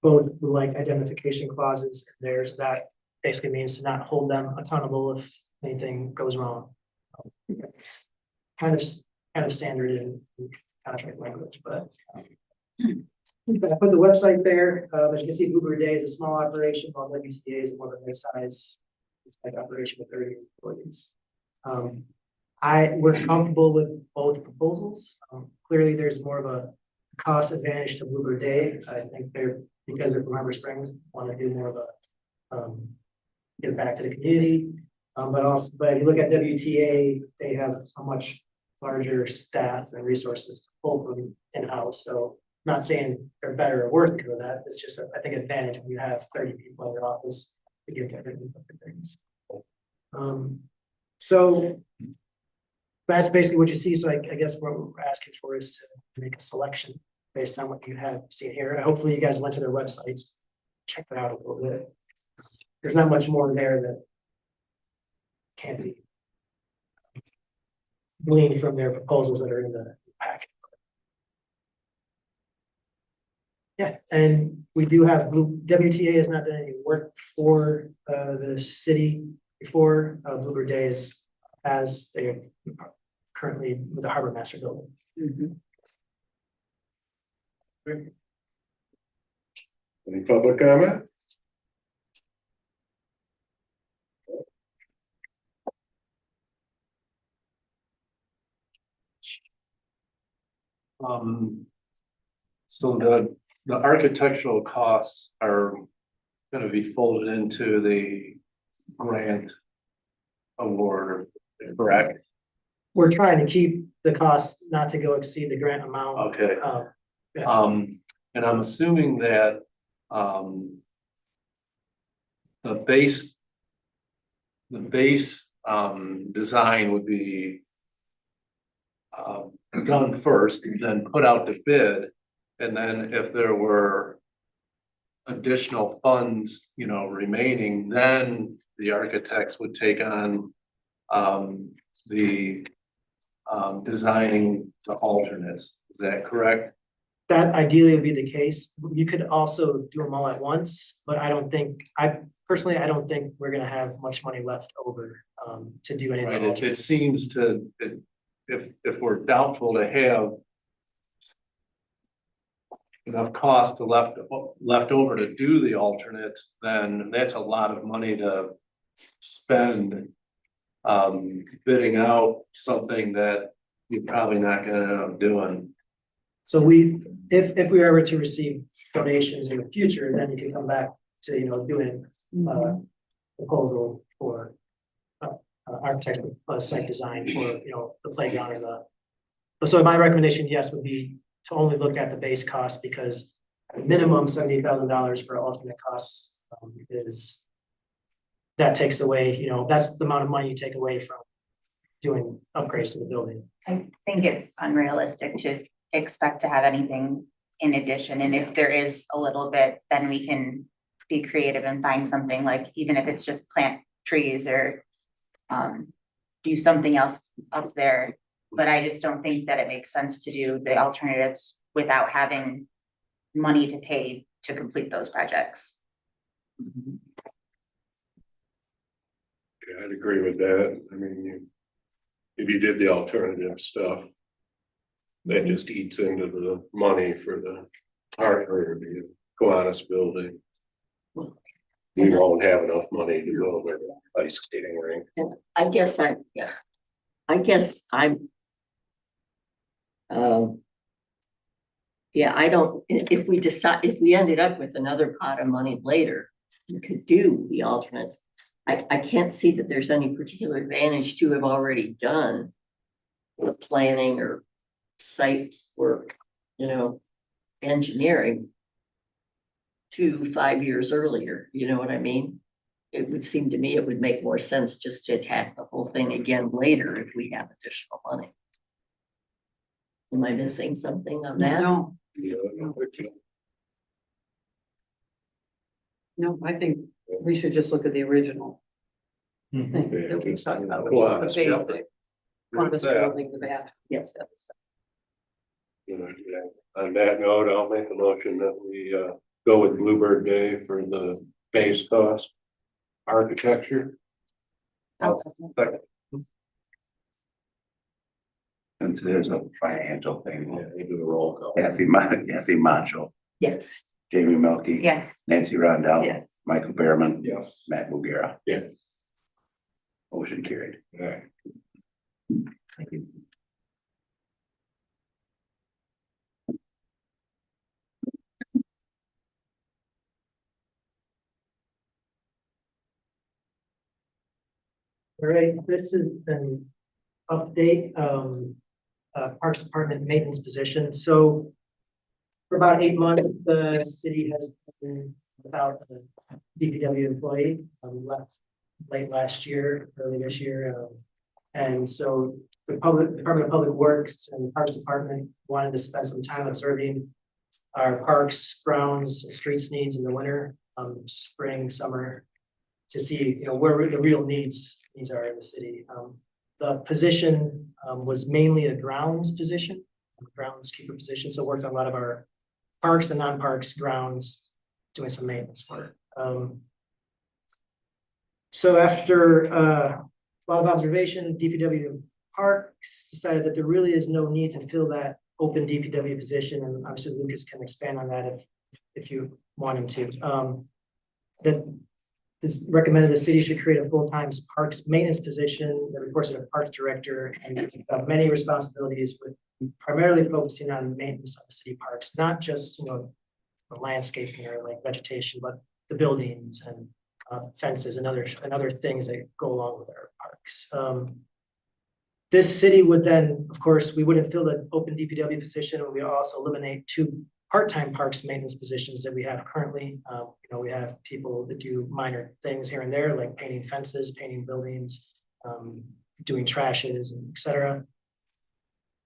Both like identification clauses. There's that basically means to not hold them accountable if anything goes wrong. Kind of standard in contract language, but I put the website there. As you can see, Bluebird Day is a small operation, while WTA is more of a mid-size operation with 30 employees. We're comfortable with both proposals. Clearly, there's more of a cost advantage to Bluebird Day. I think because they're from Harbor Springs, want to do more of a give back to the community. But if you look at WTA, they have a much larger staff and resources to pull from in-house. So not saying they're better or worse because of that. It's just, I think, advantage when you have 30 people in your office to give different things. So that's basically what you see. So I guess what we're asking for is to make a selection based on what you have seen here. Hopefully you guys went to their websites, check that out a little bit. There's not much more there that can't be gleaned from their proposals that are in the packet. Yeah, and we do have WTA has not done any work for the city before, Bluebird Days as they are currently with the Harbor Master Building. Any public comment? So the architectural costs are gonna be folded into the grant award, correct? We're trying to keep the costs not to go exceed the grant amount. Okay. Yeah. And I'm assuming that, the base design would be done first, then put out the bid. And then if there were additional funds, you know, remaining, then the architects would take on the designing the alternates. Is that correct? That ideally would be the case. You could also do them all at once, but I don't think we're gonna have much money left over to do any of the Right, it alternates. seems to, if we're doubtful to have enough cost left over to do the alternates, then that's a lot of money to spend bidding out something that you're probably not gonna end up doing. So if we were ever to receive donations in the future, then you can come back to, you know, doing proposal for architect site design for, you know, the playground or so my recommendation, yes, would be to only look at the base cost, because minimum $70,000 for alternate costs that takes away, you know, that's the amount of money you take away from doing upgrades to the building. I think it's unrealistic to expect to have anything in addition, and if there is a little bit, then we can be creative and find something, like even if it's just plant trees or do something else up there. But I just don't think that it makes sense to do the alternatives without having money to pay to complete those projects. Yeah, I'd agree with that. I mean, if you did the alternative stuff, that just eats into the money for the hardware, the Kiwanis building. We won't have enough money to go with the ice skating rink. And I guess I'm. I don't, if we ended up with another pot of money later, we could do the alternates. I can't see that there's any particular advantage to have already done the planning or site work, you know, engineering 5 years earlier, you know what I mean? It would seem to me it would make more sense just to attack the whole thing again later if we have additional money. Am I missing something on that? No, I think we should just look at the original thing that we talked about, which was the basic. Columbus building, the bathroom. Yes. that was- You know, yeah. On that note, I'll make a motion that we go with Bluebird Day for the base cost architecture. Second. Since there's a financial thing, Yeah, we do the roll call. Kathy Macho, Yes. Jamie Melky. Yes. Nancy Rondell. Yes. Michael Behrman. Yes. Matt Boogera. Yes. Motion carried. All right. Thank you. All right, this is an update, Parks Department maintenance position. So for about 8 months, the city has been without a DPW employee, left late last year, early this year. And so the Department of Public Works and the Parks Department wanted to spend some time observing our parks, grounds, streets needs in the winter, spring, summer, to see, you know, where the real needs are in the city. The position was mainly a groundskeeper position, so worked on a lot of our parks and non-parks grounds, doing some maintenance work. So after a lot of observation, DPW Parks decided that there really is no need to fill that open DPW position, and obviously Lucas can expand on that if you want him to. That this recommended the city should create a full-time parks maintenance position that reports to the parks director and many responsibilities with primarily focusing on maintenance of the city parks, not just, the landscaping or like vegetation, but the buildings and fences and other things that go along with our parks. This city would then, of course, we wouldn't fill the open DPW position, and we also eliminate 2 part-time parks maintenance positions that we have currently. We have people that do minor things here and there, like painting fences, painting buildings, doing trashes, and et cetera.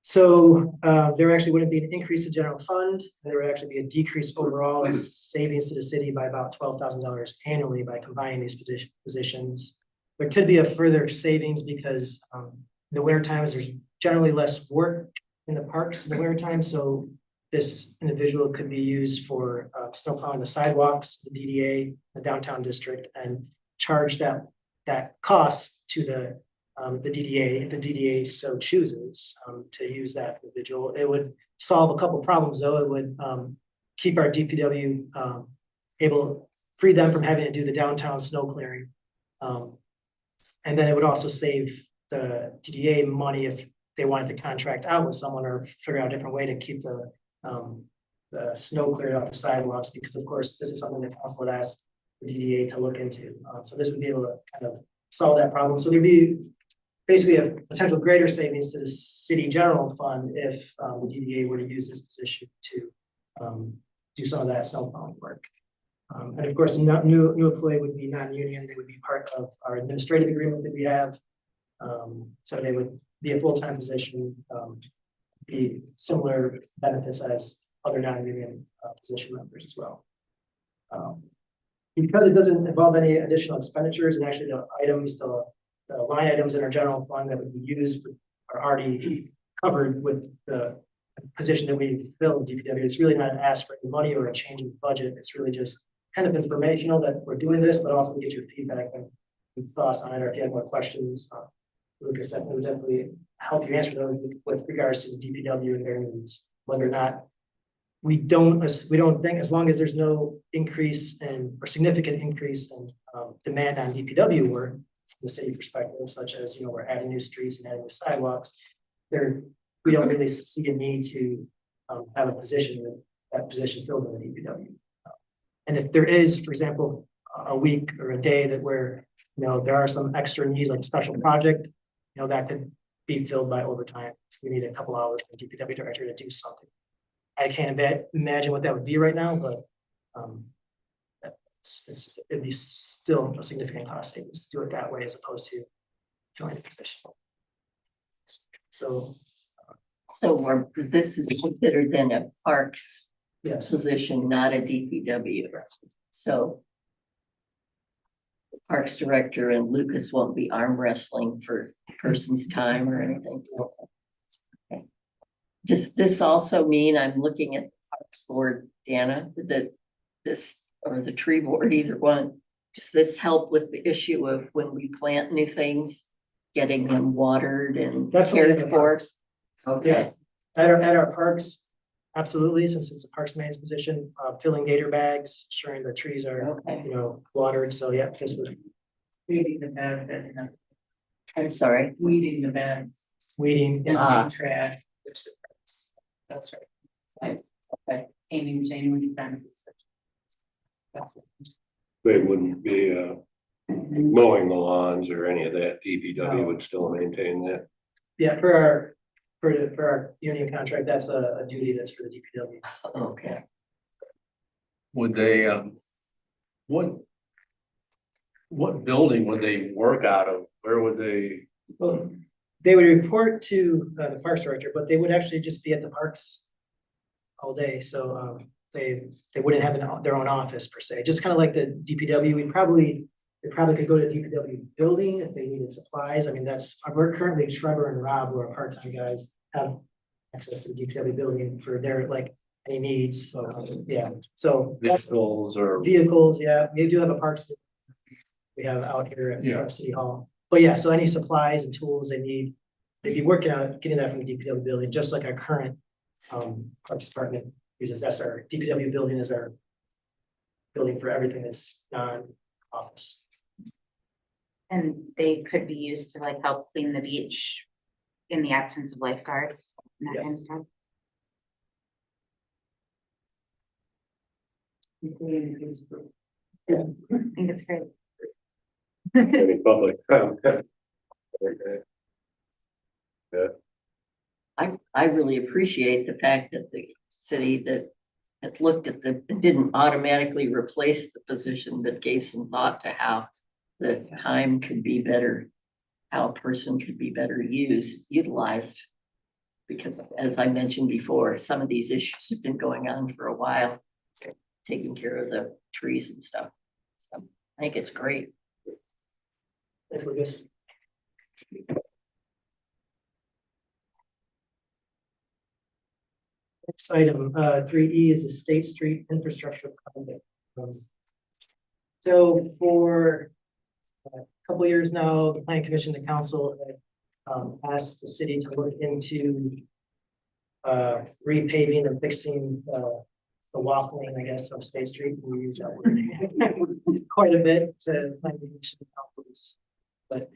So there actually wouldn't be an increase to general fund. There would actually be a decrease overall in savings to the city by about $12,000 annually by combining these positions. There could be a further savings because in the winter times, there's generally less work in the parks in the winter time. So this individual could be used for snow plowing the sidewalks, the DDA, the downtown district, and charge that cost to the DDA, if the DDA so chooses to use that individual. It would solve a couple problems though. It would keep our DPW free them from having to do the downtown snow clearing. And then it would also save the DDA money if they wanted to contract out with someone or figure out a different way to keep the snow cleared off the sidewalks, because of course, this is something the council had asked the DDA to look into. So this would be able to kind of solve that problem. So there'd be basically a potential greater savings to the city general fund if the DDA were to use this position to do some of that snow plowing work. And of course, a new employee would be non-union. They would be part of our administrative agreement that we have. So they would be a full-time position, be similar benefits as other non-union position members as well. Because it doesn't involve any additional expenditures, and actually the items, the line items in our general fund that would be used are already covered with the position that we fill in DPW. It's really not an ask for any money or a change in budget. It's really just kind of informational that we're doing this, but also get your feedback and thoughts on it, or if you have more questions. Lucas would definitely help you answer those with regards to the DPW and their needs, whether or not we don't think, as long as there's no increase or significant increase in demand on DPW work from the city perspective, such as, we're adding new streets and adding new sidewalks, we don't really see a need to have a position, that position filled in the DPW. And if there is, for example, a week or a day that where, there are some extra needs, like a special project, that could be filled by overtime. If we need a couple hours for the DPW director to do something. I can't imagine what that would be right now, but it'd be still a significant cost savings to do it that way as opposed to filling a position. So this is considered then a parks yes, position, not a DPW. So the parks director and Lucas won't be arm wrestling for person's time or anything. Okay. Does this also mean, I'm looking at the parks board, Dana, that this, or the tree board, either one, does this help with the issue of when we plant new things, getting them watered and cared for? Okay. At our parks, absolutely, since it's a parks maintenance position, filling gator bags, ensuring the trees are, watered. So yeah, this would. Weeding the beds, that's enough. I'm sorry. Weeding the beds. Weeding. Emptying trash. That's right. Okay. Painting, chain fences. They wouldn't be mowing the lawns or any of that. DPW would still maintain that. Yeah, for our union contract, that's a duty that's for the DPW. Okay. Would they, what building would they work out of? Where would they? Well, they would report to the parks director, but they would actually just be at the parks all day. So they wouldn't have their own office per se. Just kind of like the DPW. They probably could go to the DPW building if they needed supplies. I mean, we're currently Trevor and Rob, who are part-time guys, have access to the DPW building for their any needs. So yeah. So Vehicles or. Vehicles, yeah. We do have a parks. we have out here at front of City Hall. But yeah, so any supplies and tools they need, they'd be working on it, getting that from the DPW building, just like our current Parks Department uses. That's our DPW building is our building for everything that's non-office. And they could be used to like help clean the beach in the absence of lifeguards and that kind of stuff. I think it's great. Any public comment? Okay. I really appreciate the fact that the city that looked at that didn't automatically replace the position, but gave some thought to how the time could be better, how a person could be better utilized. Because as I mentioned before, some of these issues have been going on for a while, taking care of the trees and stuff. So I think it's great. Thanks, Lucas. Next item, 3E is the State Street Infrastructure Project. So for a couple of years now, the Planning Commission, the council had asked the city to look into repaving and fixing the waffling, I guess, of State Street. We use that word quite a bit to Planning Commission councils. But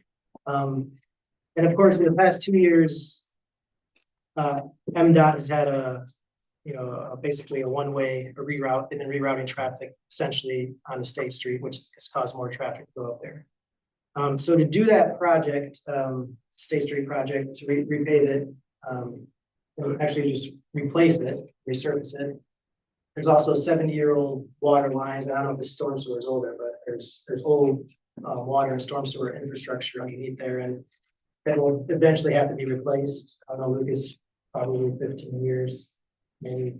and of course, in the past 2 years, MDOT has had basically a one-way, a reroute. They've been rerouting traffic essentially on the State Street, which has caused more traffic to go up there. So to do that project, State Street project, to repave it, and actually just replace it, resurface it. There's also 70-year-old water lines. I don't know if the storm sewer is older, but there's old water and storm sewer infrastructure underneath there, and that will eventually have to be replaced. I don't know, Lucas, probably 15 years, maybe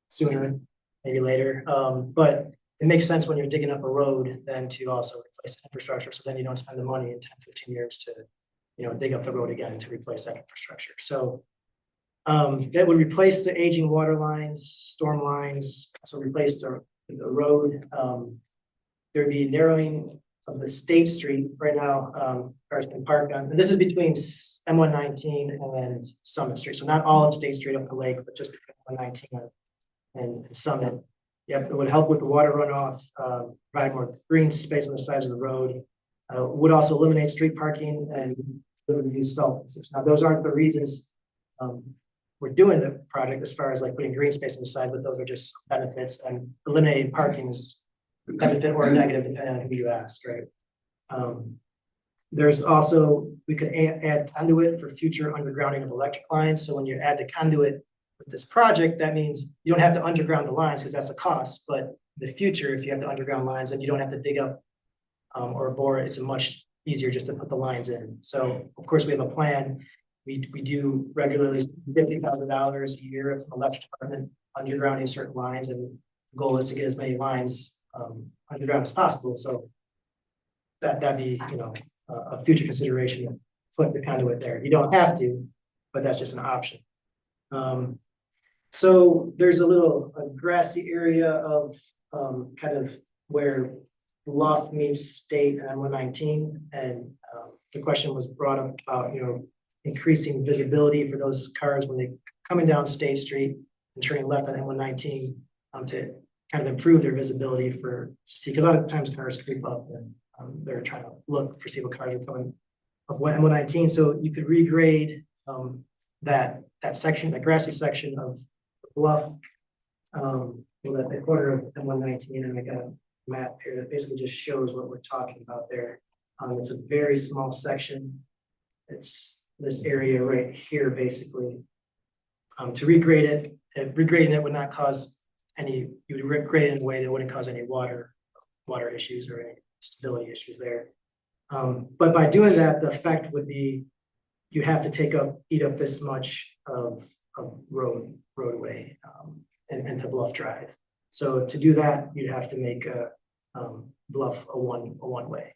sooner, maybe later. But it makes sense when you're digging up a road then to also replace infrastructure. So then you don't spend the money in 10, 15 years to, dig up the road again to replace that infrastructure. So that would replace the aging water lines, storm lines, so replace the road. There'd be narrowing of the State Street right now. Cars can park on, and this is between M119 and Summit Street. So not all of State Street up the lake, but just between 119 and Summit. Yep, it would help with the water runoff, provide more green space on the sides of the road. Would also eliminate street parking and reduce salt. Now, those aren't the reasons we're doing the project as far as like putting green space on the sides, but those are just benefits, and eliminating parking is benefit or negative depending on who you ask, right? There's also, we could add conduit for future undergrounding of electric lines. So when you add the conduit with this project, that means you don't have to underground the lines because that's a cost, but in the future, if you have to underground lines, then you don't have to dig up or bore, it's much easier just to put the lines in. So of course we have a plan. We do regularly $50,000 a year from the electric department undergrounding certain lines, and the goal is to get as many lines underground as possible. So that'd be, a future consideration to put the conduit there. You don't have to, but that's just an option. So there's a grassy area of kind of where Bluff meets State and M119, and the question was brought up about, increasing visibility for those cars when they coming down State Street and turning left on M119 to kind of improve their visibility to see, because a lot of times cars creep up and they're trying to look for see what cars are coming of M119. So you could regrade that section, that grassy section of the Bluff, the corner of M119, and I got a map here that basically just shows what we're talking about there. It's a very small section. It's this area right here, basically. To regrade it, regrading it would not cause any, you would regrade it in a way that wouldn't cause any water issues or any stability issues there. But by doing that, the effect would be you have to eat up this much of roadway into Bluff Drive. So to do that, you'd have to make Bluff a one way.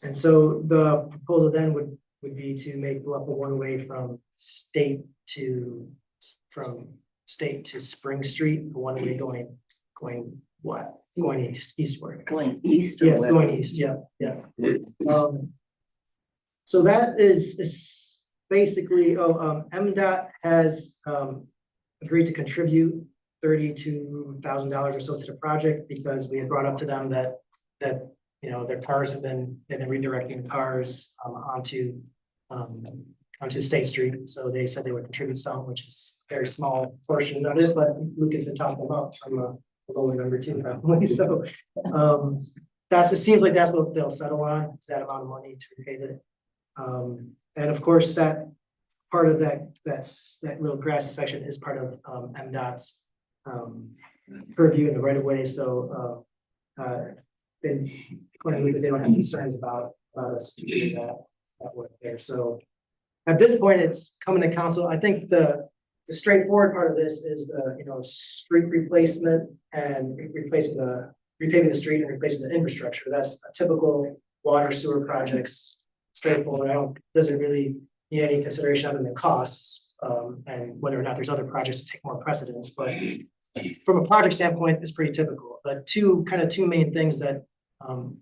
And so the proposal then would be to make Bluff a one way from State to Spring Street, a one way going what, going eastward. Going east or Yes, west? going east, yeah, yes. So that is basically, MDOT has, agreed to contribute $32,000 or so to the project because we had brought up to them that, you know, their cars they've been redirecting cars, onto State Street. So they said they would contribute some, which is a very small portion of it, but Lucas had talked about from a lower number too, probably. So, it seems like that's what they'll settle on, is that amount of money to repay it. And of course, that part of that little grassy section is part of, MDOT's, purview in the right of way. So, then, accordingly, they don't have concerns about us doing that work there. So at this point, it's coming to council. I think the straightforward part of this is the, you know, street replacement and repaving the street and replacing the infrastructure. That's a typical water sewer projects, straightforward. Doesn't really need any consideration other than the costs, and whether or not there's other projects to take more precedence. But from a project standpoint, it's pretty typical. But two main things that I'm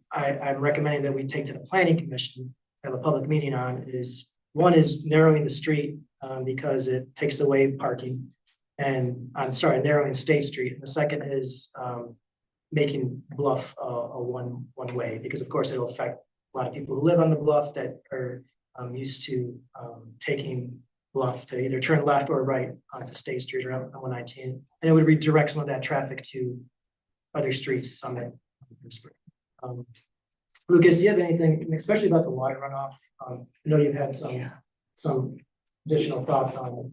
recommending that we take to the planning commission, have a public meeting on, is one is narrowing the street, because it takes away parking, and narrowing State Street. And the second is making Bluff a one way, because of course it'll affect a lot of people who live on the bluff that are used to taking Bluff to either turn left or right onto State Street or on 119, and it would redirect some of that traffic to other streets, Summit. Lucas, do you have anything, especially about the water runoff? I know you've had some additional thoughts on it.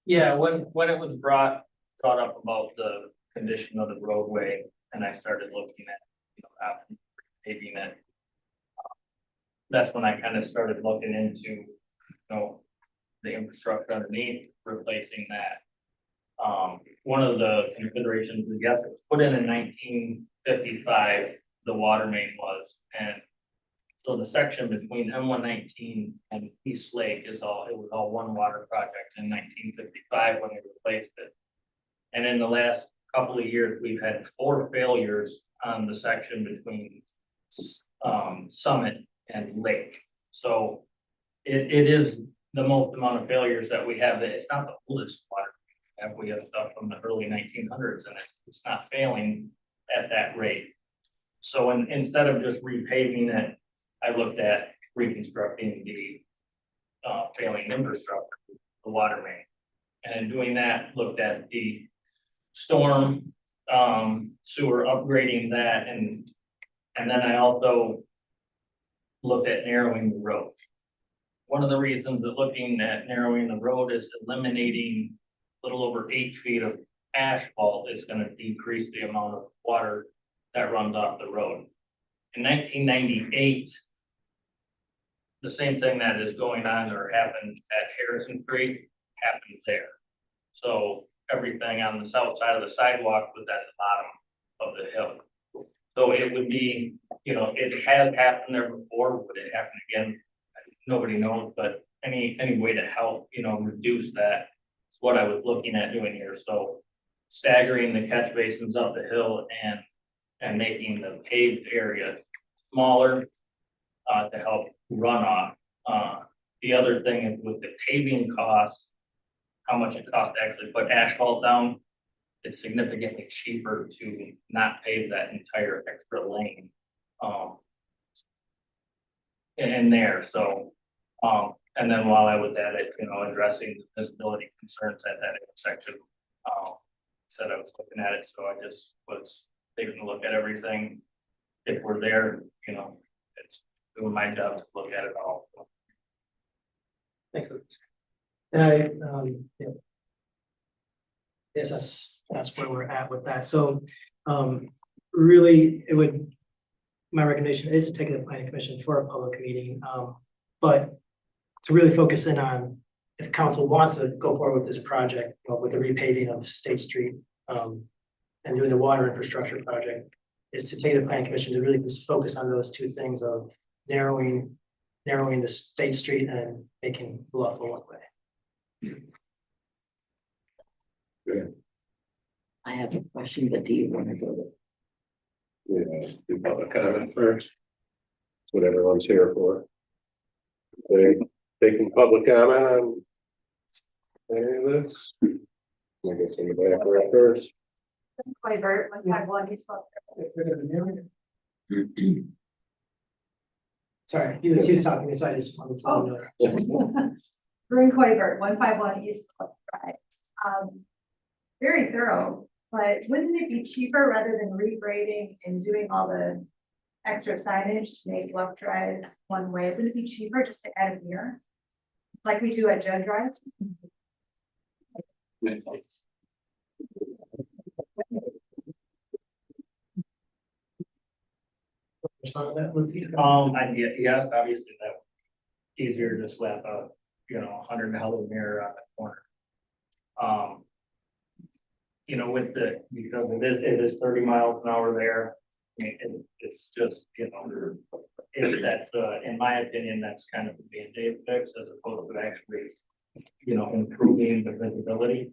Yeah, when it was brought up about the condition of the roadway, and I started looking at, you know, after paving it. That's when I kind of started looking into, you know, the infrastructure underneath, replacing that. One of the considerations, I guess, it was put in 1955, the water main was, and so the section between M119 and East Lake it was all one water project in 1955 when they replaced it. And in the last couple of years, we've had 4 failures on the section between Summit and Lake. So it is the most amount of failures that we have. It's not the oldest water. We have stuff from the early 1900s, and it's not failing at that rate. So instead of just repaving it, I looked at reconstructing the failing infrastructure, the water main. And in doing that, looked at the storm sewer, upgrading that, and then I also looked at narrowing the road. One of the reasons that looking at narrowing the road is eliminating a little over 8 feet of asphalt is going to decrease the amount of water that runs off the road. In 1998, the same thing that is going on or happened at Harrison Creek happened there. So everything on the south side of the sidewalk was at the bottom of the hill. So it would be, you know, it has happened there before. Would it happen again? Nobody knows, but any way to help, you know, reduce that is what I was looking at doing here. So staggering the catch basins up the hill and making the paved area smaller to help runoff. The other thing is with the paving costs, how much it costs to actually put asphalt down, it's significantly cheaper to not pave that entire extra lane in there. So, and then while I was at it, you know, addressing the visibility concerns at that intersection, said I was looking at it, so I just was taking a look at everything. If we're there, you know, it's doing my job to look at it all. Thanks. And yeah. Yes, that's where we're at with that. So really, my recommendation is to take it to the planning commission for a public meeting, but to really focus in on if council wants to go forward with this project, you know, with the repaving of State Street and doing the water infrastructure project, is to take the planning commission to really just focus on those two things of narrowing the State Street and making Bluff a one way. I have a question, but do you want to go Yeah, do public comment first. That's what everyone's here for. They're taking public comment on any of this. I guess in the back right first. Quaver, 151 East Bluff. Sorry, he was talking, so I just wanted to know. Bryn Quaver, 151 East Bluff Drive. Very thorough, but wouldn't it be cheaper rather than regrading and doing all the extra signage to make Bluff Drive one way? Wouldn't it be cheaper just to add a mirror? Like we do at Judd Drive? Yes, obviously that easier to slap a, $100 mirror on the corner. With because it is 30 miles an hour there. I mean, it's just, if that's, in my opinion, that's kind of a Band-Aid fix as opposed to actually, improving the visibility.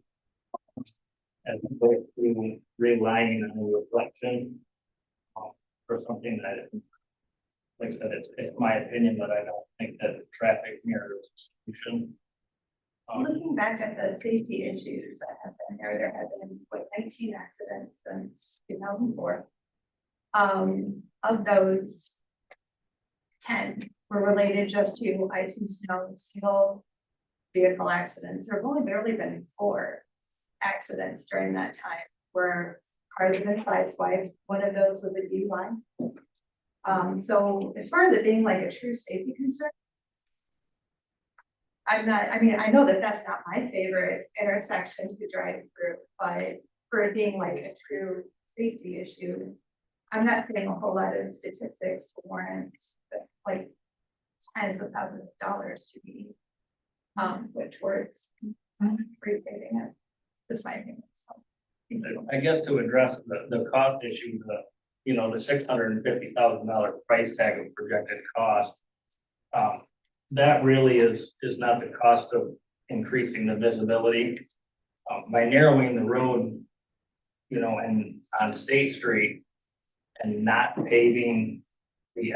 As opposed to relying on the reflection for something that, like I said, it's my opinion, but I don't think that the traffic mirror is a solution. Looking back at the safety issues that have been there have been 19 accidents since 2004. Of those, 10 were related just to ice and snow, single vehicle accidents. There have only barely been 4 accidents during that time where cars have been sideswiped. One of those was a D-line. So as far as it being like a true safety concern, I know that that's not my favorite intersection to drive through, but for it being like a true safety issue, I'm not seeing a whole lot of statistics to warrant like tens of thousands of dollars to be put towards repaving it. Just my opinion. So. I guess to address the cost issue, the $650,000 price tag of projected cost. That really is not the cost of increasing the visibility. By narrowing the road, and on State Street and not paving the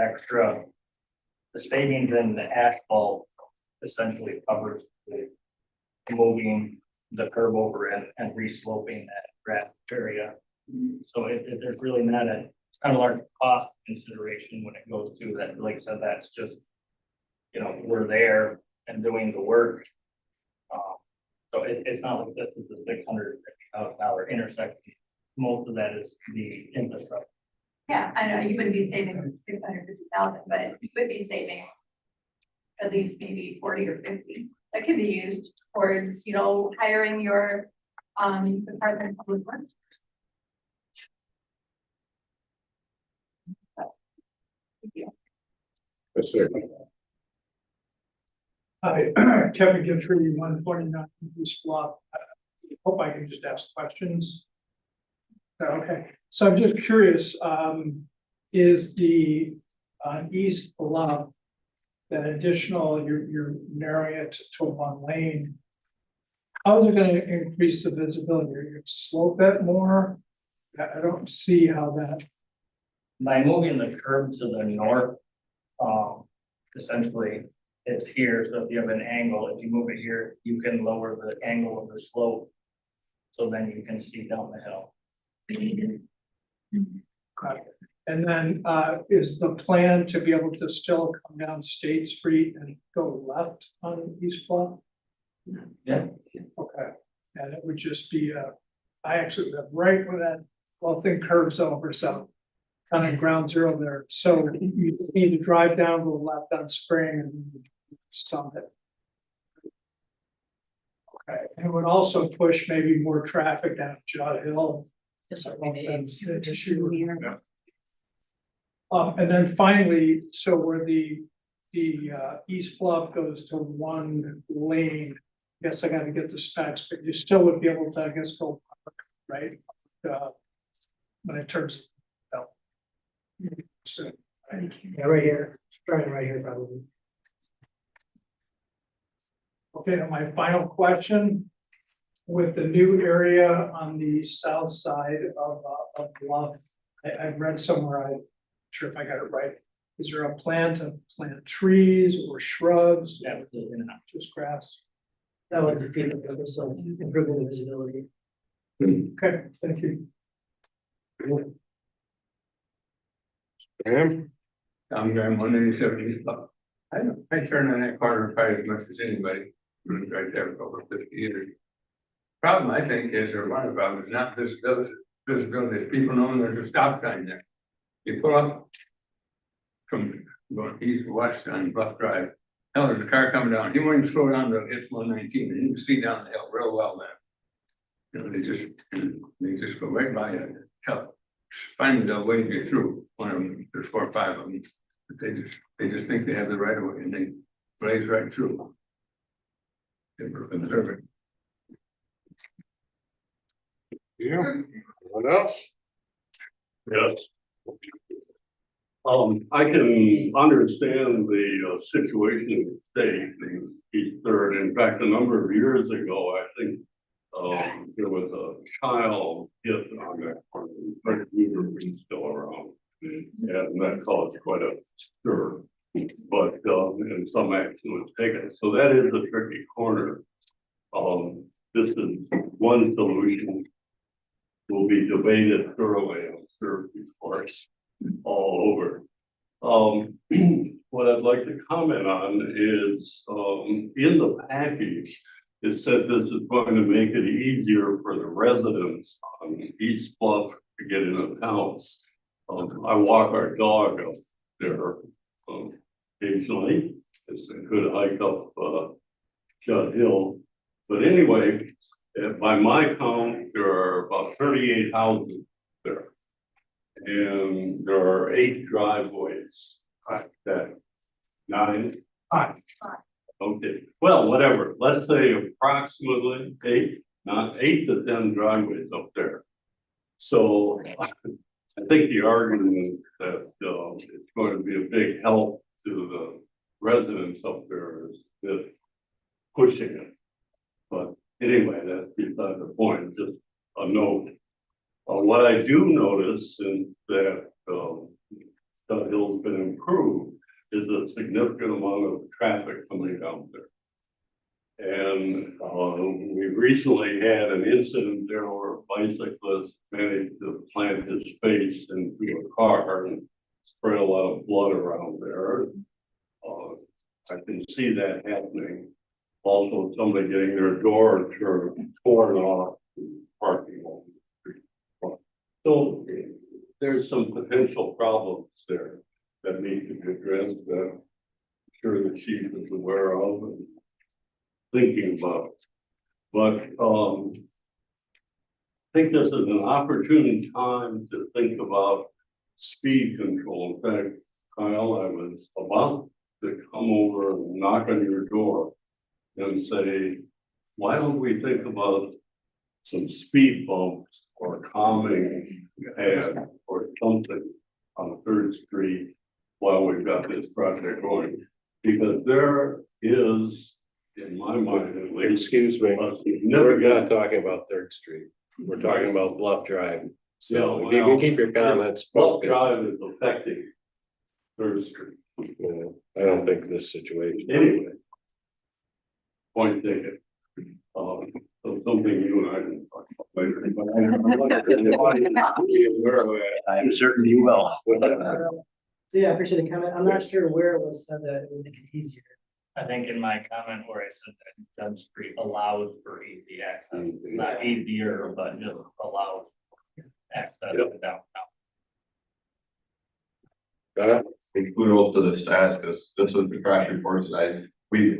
savings in the asphalt essentially covers the moving the curb over and resloping that grass area. So there's really not it's not a large cost consideration when it goes to that. Like I said, that's just, we're there and doing the work. So it's not like this is a $650,000 intersection. Most of that is the infrastructure. Yeah, I know you wouldn't be saving 650,000, but you would be saving at least maybe 40 or 50 that could be used towards, hiring your Department of Public Works. Yes, sir. Hi, Kevin Gentry, 129 East Bluff. Hope I can just ask questions. Okay, so I'm just curious, is the East Bluff, that additional, you're narrowing it to one lane, how is it going to increase the visibility? Are you going to slope it more? I don't see how that. By moving the curb to the north, essentially it's here. So if you have an angle, if you move it here, you can lower the angle of the slope. So then you can see down the hill. And then is the plan to be able to still come down State Street and go left on East Bluff? Yeah. Okay, and it would just be I actually live right where that whole thing curves over, so kind of ground zero there. So you need to drive down, go left on Spring and stop it. Okay, and it would also push maybe more traffic down Judd Hill. Just And then finally, so where the East Bluff goes to one lane, I guess I gotta get the specs, but you still would be able to, I guess, go right when it turns. So, Yeah, right here, starting right here probably. okay, and my final question, with the new area on the south side of Bluff, I've read somewhere, I'm not sure if I got it right. Is there a plan to plant trees or shrubs? Absolutely not. Just grass? That would defeat the purpose of improving the visibility. Okay, thank you. Graham? I'm Graham, 187 East Bluff. I turn on that corner probably as much as anybody, right there for over 50 years. Problem, I think, is, or one of the problems, is not this visibility, is people knowing there's a stop sign there. You pull up from going east to west on Bluff Drive, hell, there's a car coming down, he won't even slow down till it's 119, and you can see down the hill real well there. You know, they just go right by it, hell, finally they'll wave you through, one of them, there's 4 or 5 of them, but they just think they have the right of way, and they blaze right through. Never observe it. Yeah, anyone else? Yes. I can understand the situation in the state, in East Third. In fact, a number of years ago, I think there was a child hit on that corner, but we were still around. And that caused quite a stir, but and some action was taken. So that is a tricky corner. This is one solution. Will be debated thoroughly, I'm sure, before it's all over. What I'd like to comment on is, in the package, it said this is going to make it easier for the residents on East Bluff to get into town. I walk our dog up there occasionally. It's a good hike up Judd Hill. But anyway, by my count, there are about 38 houses there. And there are 8 driveways. That 9? 5. Okay, well, whatever. Let's say approximately 8, not 8 to 10 driveways up there. So I think the argument that it's going to be a big help to the residents up there is that pushing it. But anyway, that's beside the point, just a note. What I do notice since that Judd Hill's been improved is a significant amount of traffic coming down there. And we recently had an incident there where a bicyclist managed to plant his face into a car and spread a lot of blood around there. I can see that happening. Also, somebody getting their door torn off parking lot. So there's some potential problems there that need to be addressed that I'm sure the chief is aware of and thinking about. But I think this is an opportune time to think about speed control. In fact, Kyle, I was about to come over and knock on your door and say, why don't we think about some speed bumps or calming pad or something on 3rd Street while we've got this project going? Because there is, in my mind at least, Excuse me, we're not talking about 3rd Street. We're talking about Bluff Drive. So you can keep your comments. Bluff Drive is affecting 3rd Street. Yeah, I don't think this situation. Anyway. Point taken. So something you and I can talk about later. I'm certain you will. So yeah, I appreciate the comment. I'm not sure where it was said that it would make it easier. I think in my comment where I said that Judd Street allows for easy access, not easier, but just allows access to downtown. Kudos to the staff, because this is the crash reports that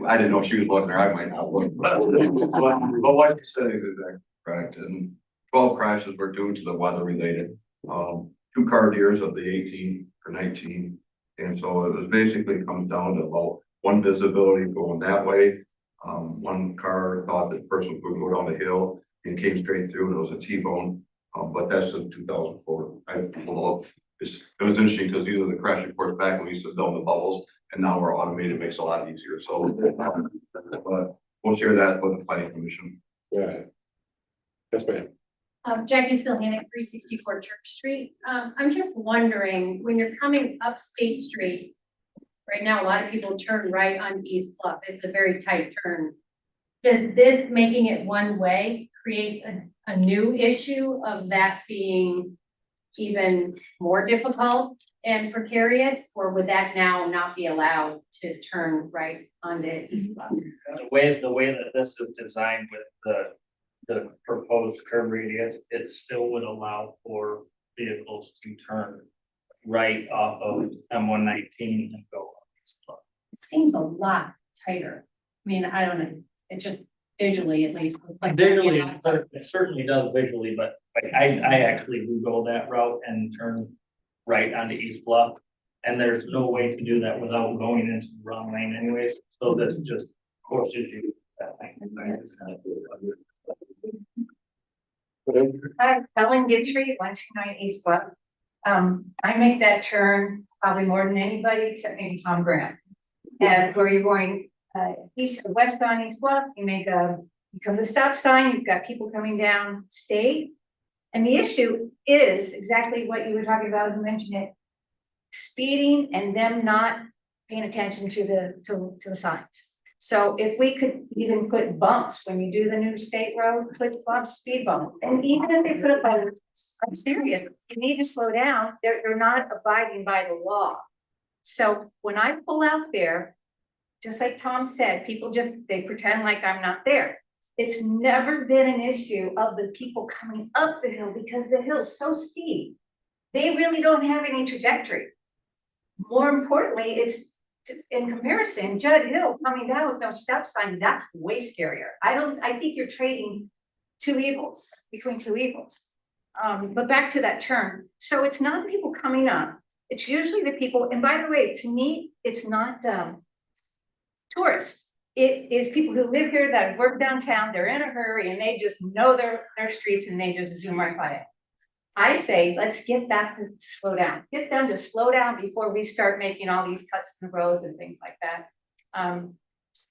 I didn't know she was looking there, I might not look. But what you said is exactly correct, and 12 crashes were due to the weather related. 2 car deers of the 18 or 19. And so it was basically comes down to about 1 visibility going that way. 1 car thought that the person would go down the hill and came straight through, and it was a T-bone. But that's in 2004. It was interesting because these are the crash reports back when we used to film the bubbles, and now we're automated, it makes it a lot easier. So but we'll share that with the planning commission. Yeah. Yes, ma'am. Jackie Silhanick, 364 Church Street. I'm just wondering, when you're coming up State Street, right now, a lot of people turn right on East Bluff. It's a very tight turn. Does this making it one way create a new issue of that being even more difficult and precarious, or would that now not be allowed to turn right onto East Bluff? The way that this is designed with the proposed curb radius, it still would allow for vehicles to turn right off of M119 and go up East Bluff. It seems a lot tighter. I mean, I don't know, it just visually at least. looks like- Visually, it certainly does visually, but like I actually do go that route and turn right onto East Bluff. And there's no way to do that without going into the wrong lane anyways, so this just forces you that way. Hi, Helen Gitry, 129 East Bluff. I make that turn probably more than anybody except maybe Tom Graham. And where you're going east or west on East Bluff, you come to the stop sign, you've got people coming down State. And the issue is exactly what you were talking about, you mentioned it, speeding and them not paying attention to the signs. So if we could even put bumps, when you do the new state road, put bumps, speed bumps, and even if they put up, I'm serious, you need to slow down, they're not abiding by the law. So when I pull out there, just like Tom said, people they pretend like I'm not there. It's never been an issue of the people coming up the hill because the hill's so steep. They really don't have any trajectory. More importantly, it's in comparison, Judd Hill coming down with no stop sign, that's way scarier. I think you're trading between two evils. But back to that turn. So it's not the people coming up. It's usually the people, and by the way, to me, it's not tourists. It is people who live here that work downtown, they're in a hurry and they just know their streets and they just zoom right by it. I say, let's get back to slow down. Get them to slow down before we start making all these cuts in the roads and things like that.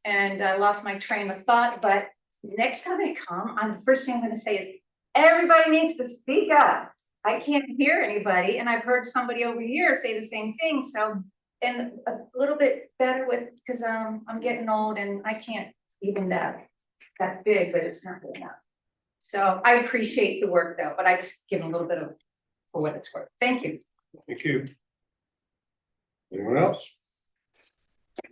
And I lost my train of thought, but next time I come, the first thing I'm gonna say is, everybody needs to speak up. I can't hear anybody, and I've heard somebody over here say the same thing, so, and a little bit better because I'm getting old and I can't even that's big, but it's not good enough. So I appreciate the work though, but I just give a little bit of for what it's worth. Thank you. Thank you. Anyone else?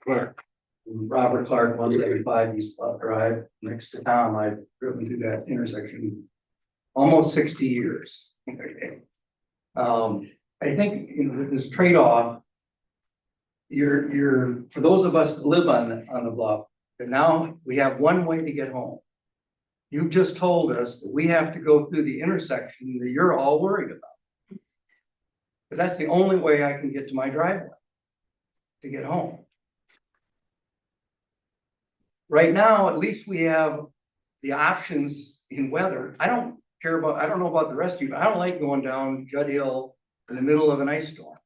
Clark. Robert Clark, 175 East Bluff Drive, next to Tom. I've driven through that intersection almost 60 years. I think this trade-off, you're for those of us that live on the bluff, that now we have one way to get home. You've just told us that we have to go through the intersection that you're all worried about. Because that's the only way I can get to my driveway to get home. Right now, at least we have the options in weather. I don't know about the rest of you, but I don't like going down Judd Hill in the middle of an ice storm.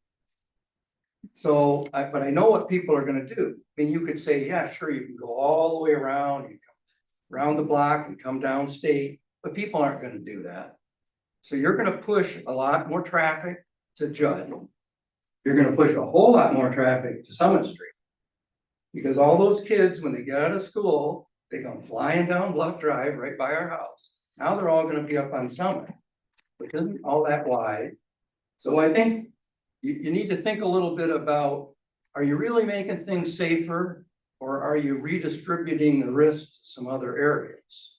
So, but I know what people are gonna do. I mean, you could say, yeah, sure, you can go all the way around, you come around the block and come down State, but people aren't gonna do that. So you're gonna push a lot more traffic to Judd. You're gonna push a whole lot more traffic to Summit Street. Because all those kids, when they get out of school, they come flying down Bluff Drive right by our house. Now they're all gonna be up on Summit, which isn't all that wide. So I think you need to think a little bit about, are you really making things safer, or are you redistributing the risk to some other areas?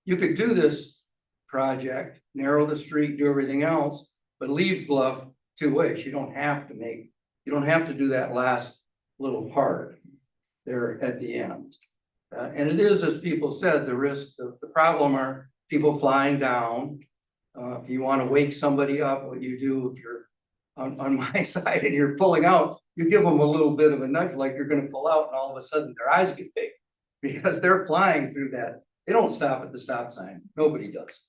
You could do this project, narrow the street, do everything else, but leave Bluff two ways. You don't have to do that last little part there at the end. And it is, as people said, the risk, the problem are people flying down. If you want to wake somebody up, what you do if you're on my side and you're pulling out, you give them a little bit of a nudge like you're going to pull out, and all of a sudden their eyes get big because they're flying through that. They don't stop at the stop sign. Nobody does,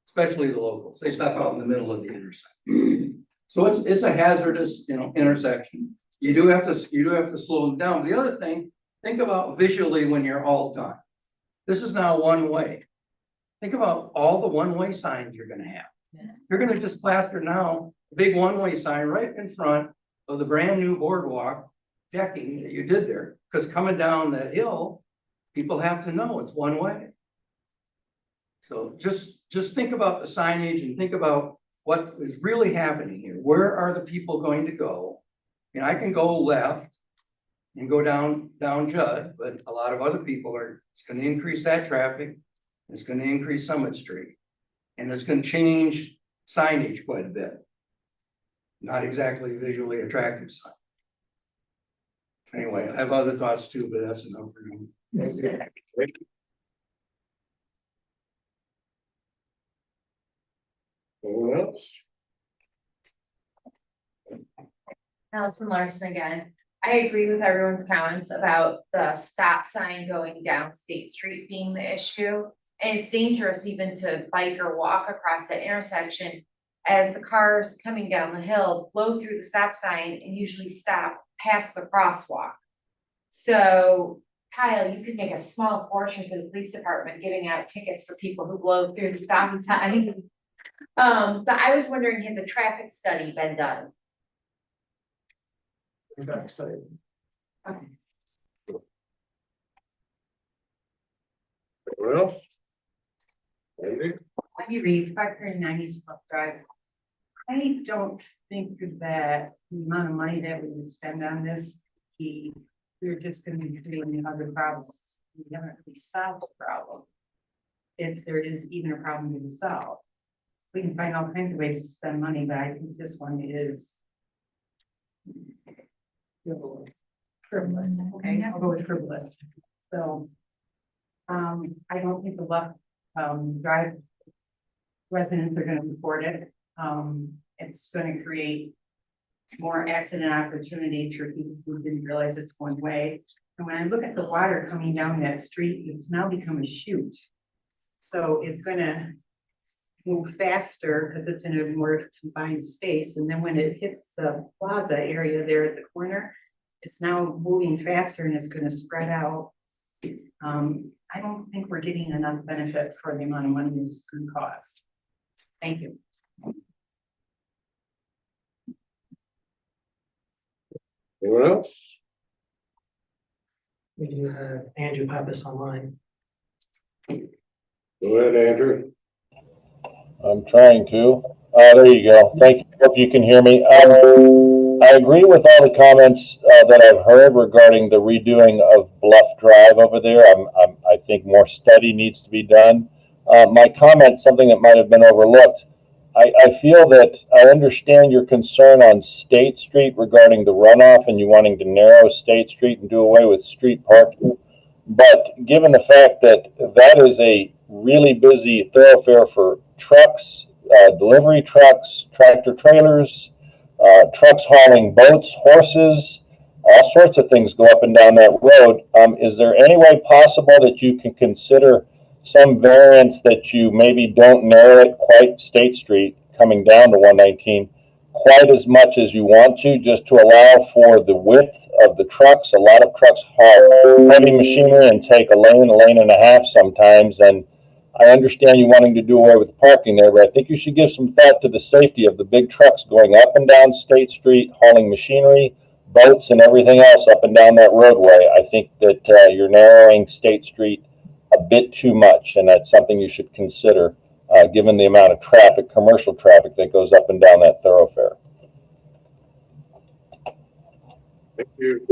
especially the locals. They stop out in the middle of the intersection. So it's a hazardous, intersection. You do have to slow them down. The other thing, think about visually when you're all done. This is now one way. Think about all the one-way signs you're gonna have. You're gonna just plaster now, a big one-way sign right in front of the brand new boardwalk decking that you did there. Cause coming down that hill, people have to know it's one way. So just think about the signage and think about what is really happening here. Where are the people going to go? And I can go left and go down Judd, but a lot of other people are, it's gonna increase that traffic. It's gonna increase Summit Street. And it's gonna change signage quite a bit. Not exactly visually attractive sign. Anyway, I have other thoughts too, but that's enough for me. Anyone else? Allison Larson again. I agree with everyone's comments about the stop sign going down State Street being the issue. And it's dangerous even to bike or walk across that intersection as the cars coming down the hill blow through the stop sign and usually stop past the crosswalk. So Kyle, you could make a small portion for the police department giving out tickets for people who blow through the stop sign. But I was wondering, has a traffic study been done? Anyone else? Andy? When you read 539 East Bluff Drive, I don't think that the amount of money that we would spend on this, we're just gonna be creating other problems. We haven't really solved the problem. If there is even a problem to be solved. We can find all kinds of ways to spend money, but I think this one is frivolous, okay, I'll go with frivolous. So, I don't think the left, drive residents are gonna report it. It's gonna create more accident opportunities for people who didn't realize it's one way. And when I look at the water coming down that street, it's now become a chute. So it's gonna move faster because it's in a more confined space. And then when it hits the plaza area there at the corner, it's now moving faster and it's gonna spread out. I don't think we're getting enough benefit for the amount of money this could cost. Thank you. Anyone else? We do have Andrew Pappas online. Go ahead, Andrew. I'm trying to. There you go. Thank you. Hope you can hear me. I agree with all the comments that I've heard regarding the redoing of Bluff Drive over there. I think more study needs to be done. My comment, something that might have been overlooked. I feel that I understand your concern on State Street regarding the runoff and you wanting to narrow State Street and do away with street parking. But given the fact that that is a really busy thoroughfare for trucks, delivery trucks, tractor trailers, trucks hauling boats, horses, all sorts of things go up and down that road. Is there any way possible that you can consider some variance that you maybe don't narrow it quite State Street coming down to 119 quite as much as you want to, just to allow for the width of the trucks? A lot of trucks haul heavy machinery and take a lane and a half sometimes. And I understand you wanting to do away with parking there, but I think you should give some thought to the safety of the big trucks going up and down State Street, hauling machinery, boats, and everything else up and down that roadway. I think that you're narrowing State Street a bit too much, and that's something you should consider, given the amount of traffic, commercial traffic that goes up and down that thoroughfare. Thank you.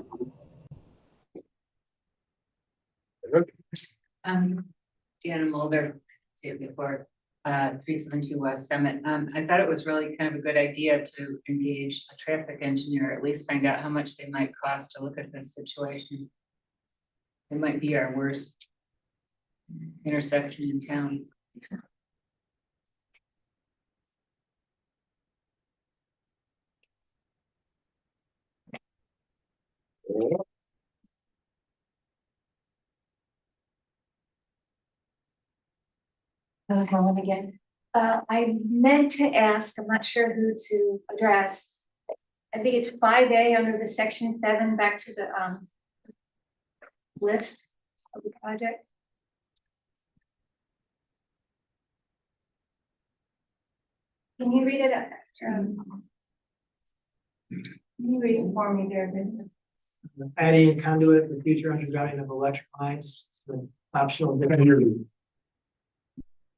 Deanna Mulder, see it before, 372 West Summit. I thought it was really kind of a good idea to engage a traffic engineer, at least find out how much they might cost to look at this situation. It might be our worst intersection in town. Helen again. I meant to ask, I'm not sure who to address. I think it's 5A under the section 7, back to the list of the project. Can you read it? Can you read it for me there, Vince? Adding conduit for future undergrounding of electric lines, it's an optional.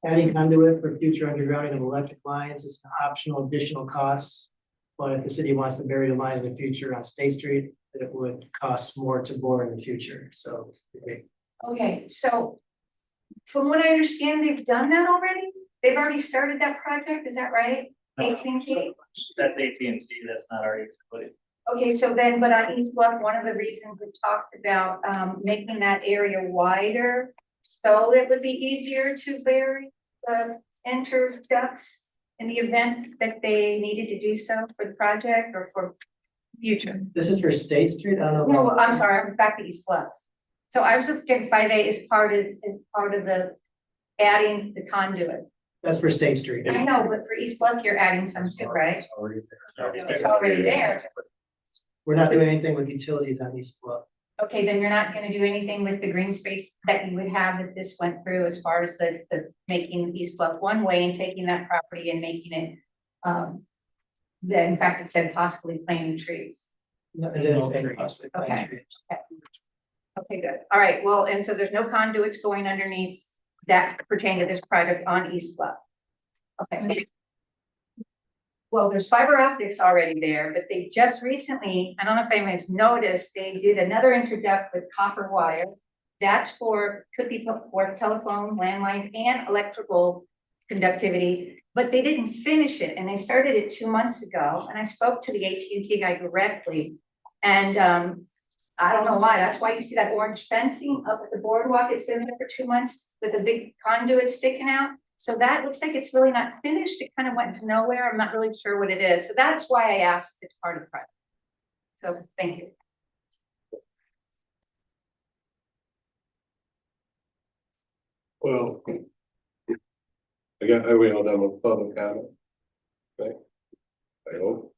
Adding conduit for future undergrounding of electric lines is an optional additional cost. But if the city wants to bury the lines in the future on State Street, it would cost more to bore in the future, so. Okay, so from what I understand, they've done that already? They've already started that project, is that right? AT&T? That's AT&T, that's not our utility. Okay, so then, but on East Bluff, one of the reasons we talked about making that area wider, so it would be easier to bury the enter ducts in the event that they needed to do so for the project or for future. This is for State Street, I don't know. No, I'm sorry, I'm back to East Bluff. So I was just getting 5A is part of the adding the conduit. That's for State Street. I know, but for East Bluff, you're adding some too, right? It's already there. We're not doing anything with utilities on East Bluff. Okay, then you're not gonna do anything with the green space that you would have if this went through as far as the making East Bluff one way and taking that property and making it, then in fact, it said possibly planting trees. No, it didn't say possibly planting Okay. trees. Okay, good. All right, well, and so there's no conduits going underneath that pertain to this project on East Bluff. Okay. Well, there's fiber optics already there, but they just recently, I don't know if anyone's noticed, they did another interduct with copper wire. That's for, could be for telephone, landlines, and electrical conductivity, but they didn't finish it, and they started it 2 months ago, and I spoke to the AT&T guy directly, and I don't know why, that's why you see that orange fencing up at the boardwalk, it's been there for 2 months, with a big conduit sticking out. So that looks like it's really not finished. It kind of went to nowhere. I'm not really sure what it is. So that's why I asked if it's part of the project. So thank you. Well, are we all done with public comment? Right? I hope.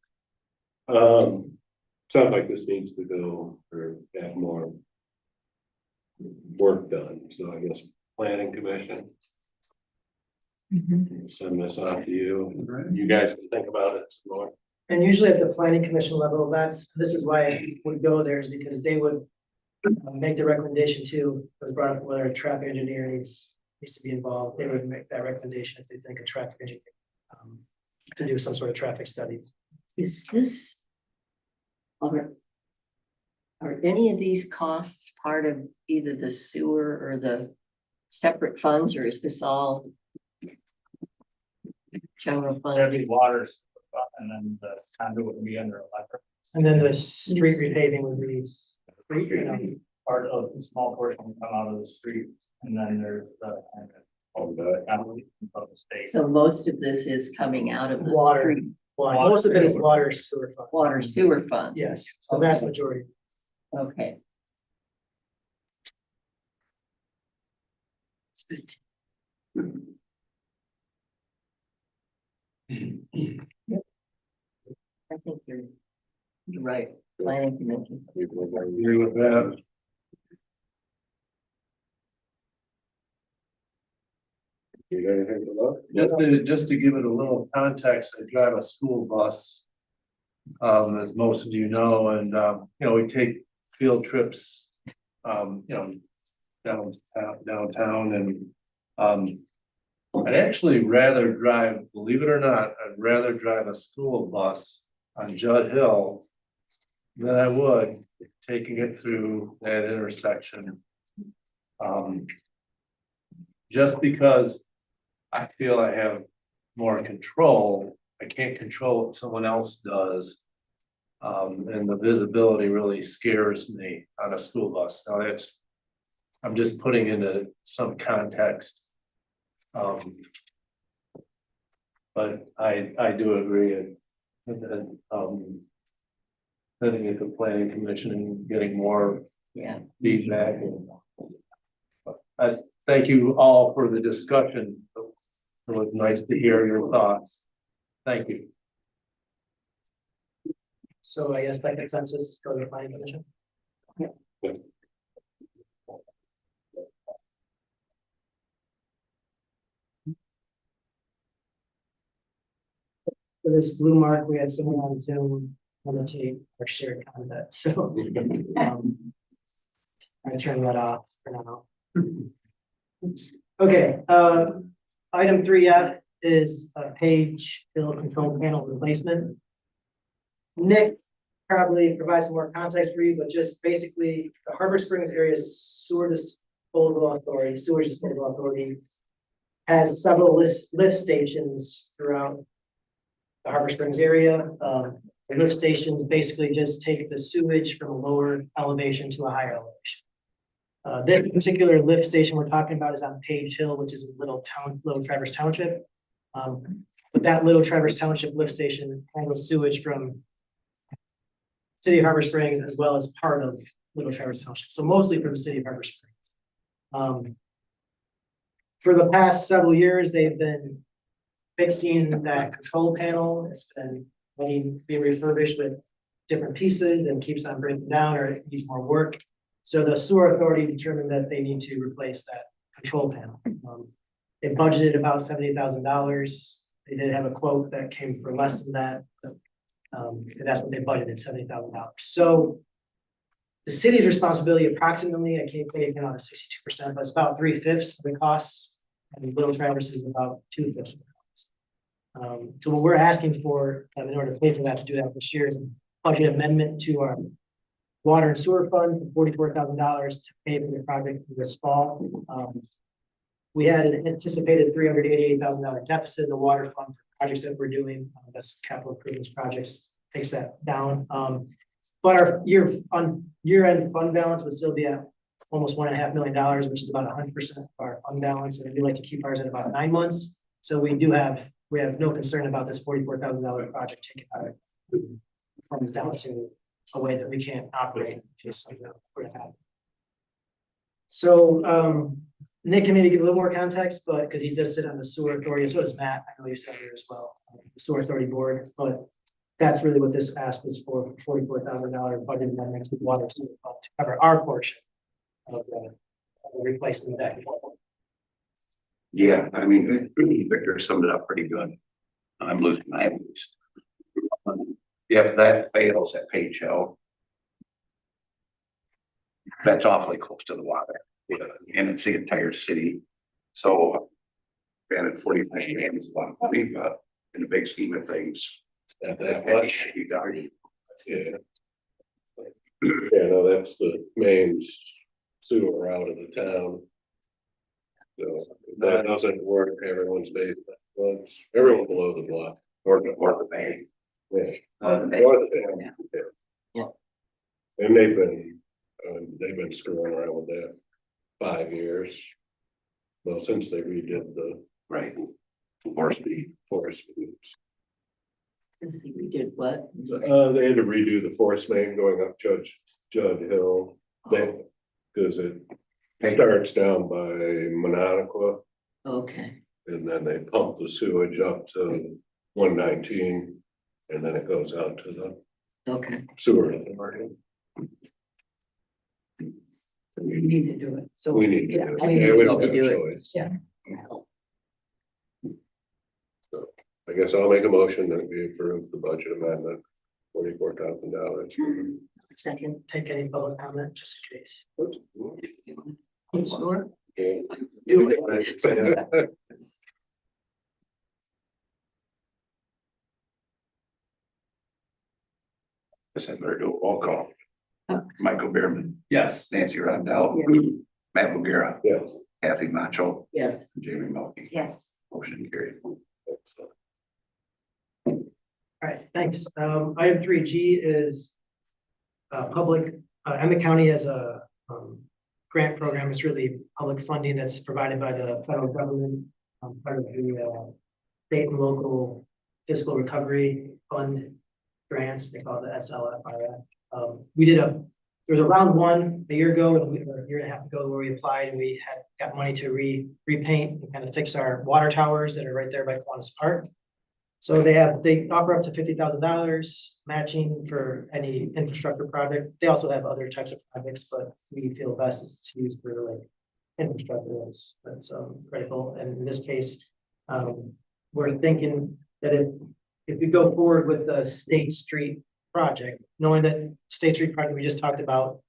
Sounds like this needs to go or have more work done, so I guess planning commission. Send this off to you, you guys can think about it some more. And usually at the planning commission level, this is why it would go there, is because they would make the recommendation too, it was brought up whether a traffic engineer needs to be involved, they would make that recommendation if they think a traffic engineer to do some sort of traffic study. Is this? Are any of these costs part of either the sewer or the separate funds, or is this all general fund? There'd be water, and then the conduit would be under electric. And then the street repaving would be street, you know, Part of the small portion would come out of the street, and then there's the conduit of the state. So most of this is coming out of the water, street, water, most of it is water sewer fund. water sewer fund. Yes, the vast majority. Okay. That's good. Yep. I think you're right, planning commission. I agree with that. You got anything to look? Just to give it a little context, I drive a school bus. As most of you know, and we take field trips, downtown and I'd actually rather drive, believe it or not, I'd rather drive a school bus on Judd Hill than I would taking it through that intersection. Just because I feel I have more control, I can't control what someone else does. And the visibility really scares me on a school bus. Now I'm just putting into some context. But I do agree that sending it to planning commission and getting more feedback. I thank you all for the discussion. It was nice to hear your thoughts. Thank you. So I guess by consensus, go to the planning commission. Yeah. for this blue mark, we had someone on Zoom annotate or share content, so. I turn that off for now. Okay, item 3F is a page fill control panel replacement. Nick probably provide some more context for you, but just basically the Harbor Springs area sewage disposal authority has several lift stations throughout the Harbor Springs area. The lift stations basically just take the sewage from a lower elevation to a higher elevation. This particular lift station we're talking about is on Page Hill, which is a Little Traverse Township. But that Little Traverse Township lift station handles sewage from City of Harbor Springs as well as part of Little Traverse Township, so mostly from the City of Harbor Springs. For the past several years, they've been fixing that control panel. It's been being refurbished with different pieces and keeps on breaking down or it needs more work. So the sewer authority determined that they need to replace that control panel. They budgeted about $70,000. They did have a quote that came for less than that. And that's what they budgeted, $70,000. So the city's responsibility approximately, I can't think it out of 62%, but it's about 3/5 of the costs. And Little Traverse is about 2/5 of the costs. So what we're asking for in order to pay for that, to do that this year, is a budget amendment to our water and sewer fund for $44,000 to pay for the project this fall. We had an anticipated $388,000 deficit in the water fund for projects that we're doing. That's capital improvements projects, takes that down. But our year-end fund balance would still be at almost $1.5 million, which is about 100% of our fund balance. And we like to keep ours at about 9 months. So we have no concern about this $44,000 project taking our funds down to a way that we can't operate in case something were to happen. So Nick can maybe give a little more context, but because he's just sitting on the sewer authority, so does Matt, I know you said here as well, the sewer authority board, but that's really what this ask is for, $44,000 budget amendment to water and sewer fund to cover our portion of the replacement of that. Yeah, I mean, Victor summed it up pretty good. I'm losing my voice. If that fails at Page Hill, that's awfully close to the water, and it's the entire city. So, granted, 45 grand is a lot of money, but in the big scheme of things, that should be done. Yeah. Yeah, no, that's the main sewer out of the town. So if that doesn't work, everyone's basement, everyone below the block. Or the bank. Yeah. Or the bank. Or the bank, yeah. And they've been screwing around with that 5 years. Well, since they redid the. Right. Forest feed. Since we did what? They had to redo the force main going up Judd Hill. Because it starts down by Mononaqua. Okay. And then they pump the sewage up to 119. And then it goes out to the sewer authority. We need to do it. So We need to do it. I think Yeah, we we don't need have to a do it. choice. Yeah. So I guess I'll make a motion that we approve the budget amendment, $44,000. Second, take any public comment, just in case. Sure. Yeah. Do it. Guess I better do a roll call. Michael Behrman. Yes. Nancy Rondell. Matt Boogera. Yes. Kathy Macho. Yes. Jamie Melky. Yes. Motion carried. All right, thanks. Item 3G is public, Emmett County has a grant program. It's really public funding that's provided by the federal government, part of the state and local fiscal recovery fund grants. They call it the SLFRF. There was a round one a year ago, or a year and a half ago, where we applied and we got money to repaint and kind of fix our water towers that are right there by Kiwanis Park. So they offer up to $50,000 matching for any infrastructure project. They also have other types of projects, but we feel best is to use for like infrastructure that's critical. And in this case, we're thinking that if if we go forward with the State Street project, knowing that State Street project we just talked about,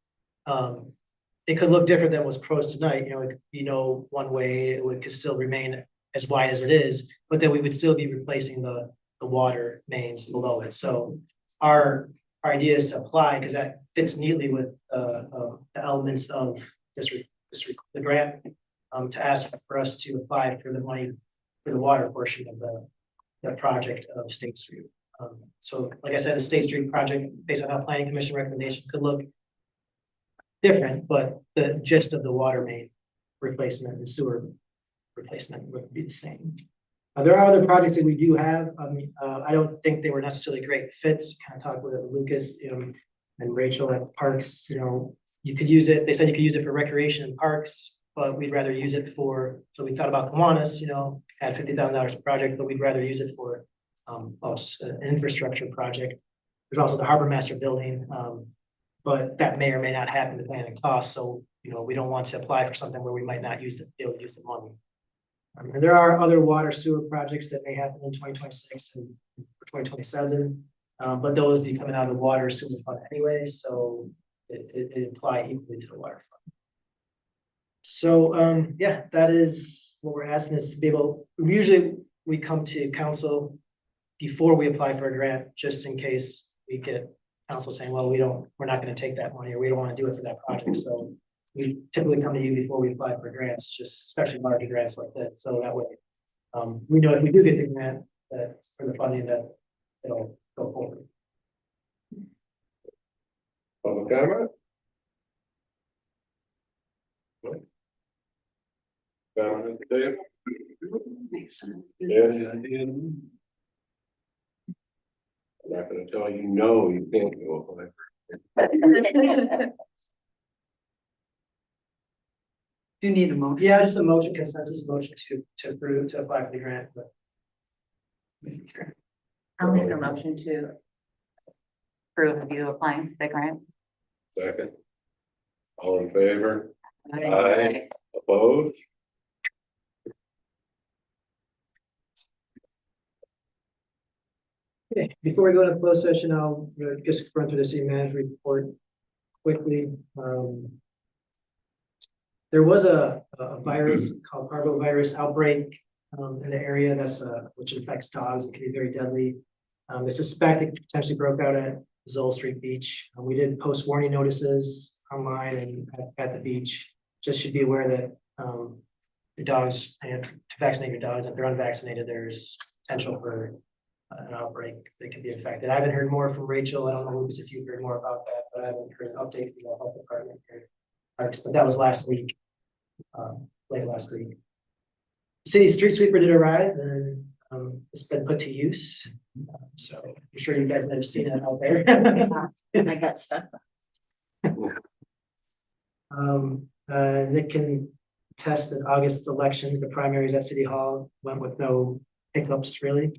it could look different than what's proposed tonight, you know, it could be no one way, could still remain as wide as it is, but then we would still be replacing the water mains below it. So our idea is to apply, because that fits neatly with the elements of the grant, to ask for us to apply for the money for the water portion of the project of State Street. So like I said, the State Street project, based on how planning commission recommendation could look different, but the gist of the water main replacement and sewer replacement would be the same. There are other projects that we do have. I don't think they were necessarily great fits. Kind of talked with Lucas, and Rachel at Parks. You could use it. They said you could use it for recreation and parks, but we'd rather use it for. So we thought about Kiwanis, at $50,000 per project, but we'd rather use it for an infrastructure project. There's also the Harbor Master building, but that may or may not happen depending on cost. So we don't want to apply for something where we might not be able to use the money. And there are other water sewer projects that may happen in 2026 and for 2027, but those be coming out of the water sewer fund anyway, so it apply equally to the water fund. So yeah, that is what we're asking, is to be able. Usually we come to council before we apply for a grant, just in case we get council saying, well, we're not going to take that money, or we don't want to do it for that project. So we typically come to you before we apply for grants, just especially larger grants like that. So that way, we know if we do get the grant that for the funding, that it'll go forward. Public comment? Comment at the table? Yeah. I'm not gonna tell you, no, you can't go apply for. Do you need a motion? Yeah, just a motion, consensus motion to approve, to apply for the grant, but. I'll make a motion to approve of you applying for the grant. Second. All in favor? Aye. Opposed? Okay, before we go into closed session, I'll just run through the city manager report quickly. There was a virus called parvovirus outbreak in the area which affects dogs and can be very deadly. They suspect it potentially broke out at Zoll Street Beach. We did post warning notices online and at the beach. Just should be aware that your dogs, and to vaccinate your dogs. If they're unvaccinated, there's potential for an outbreak that could be affected. I haven't heard more from Rachel. I don't know, Lucas, if you've heard more about that, but I haven't heard an update from the health department here. But that was last week, late last week. City street sweeper did arrive, and it's been put to use. So I'm sure you guys might have seen it out there. I got stuff. Nick can attest that August elections, the primaries at City Hall went with no hiccups really.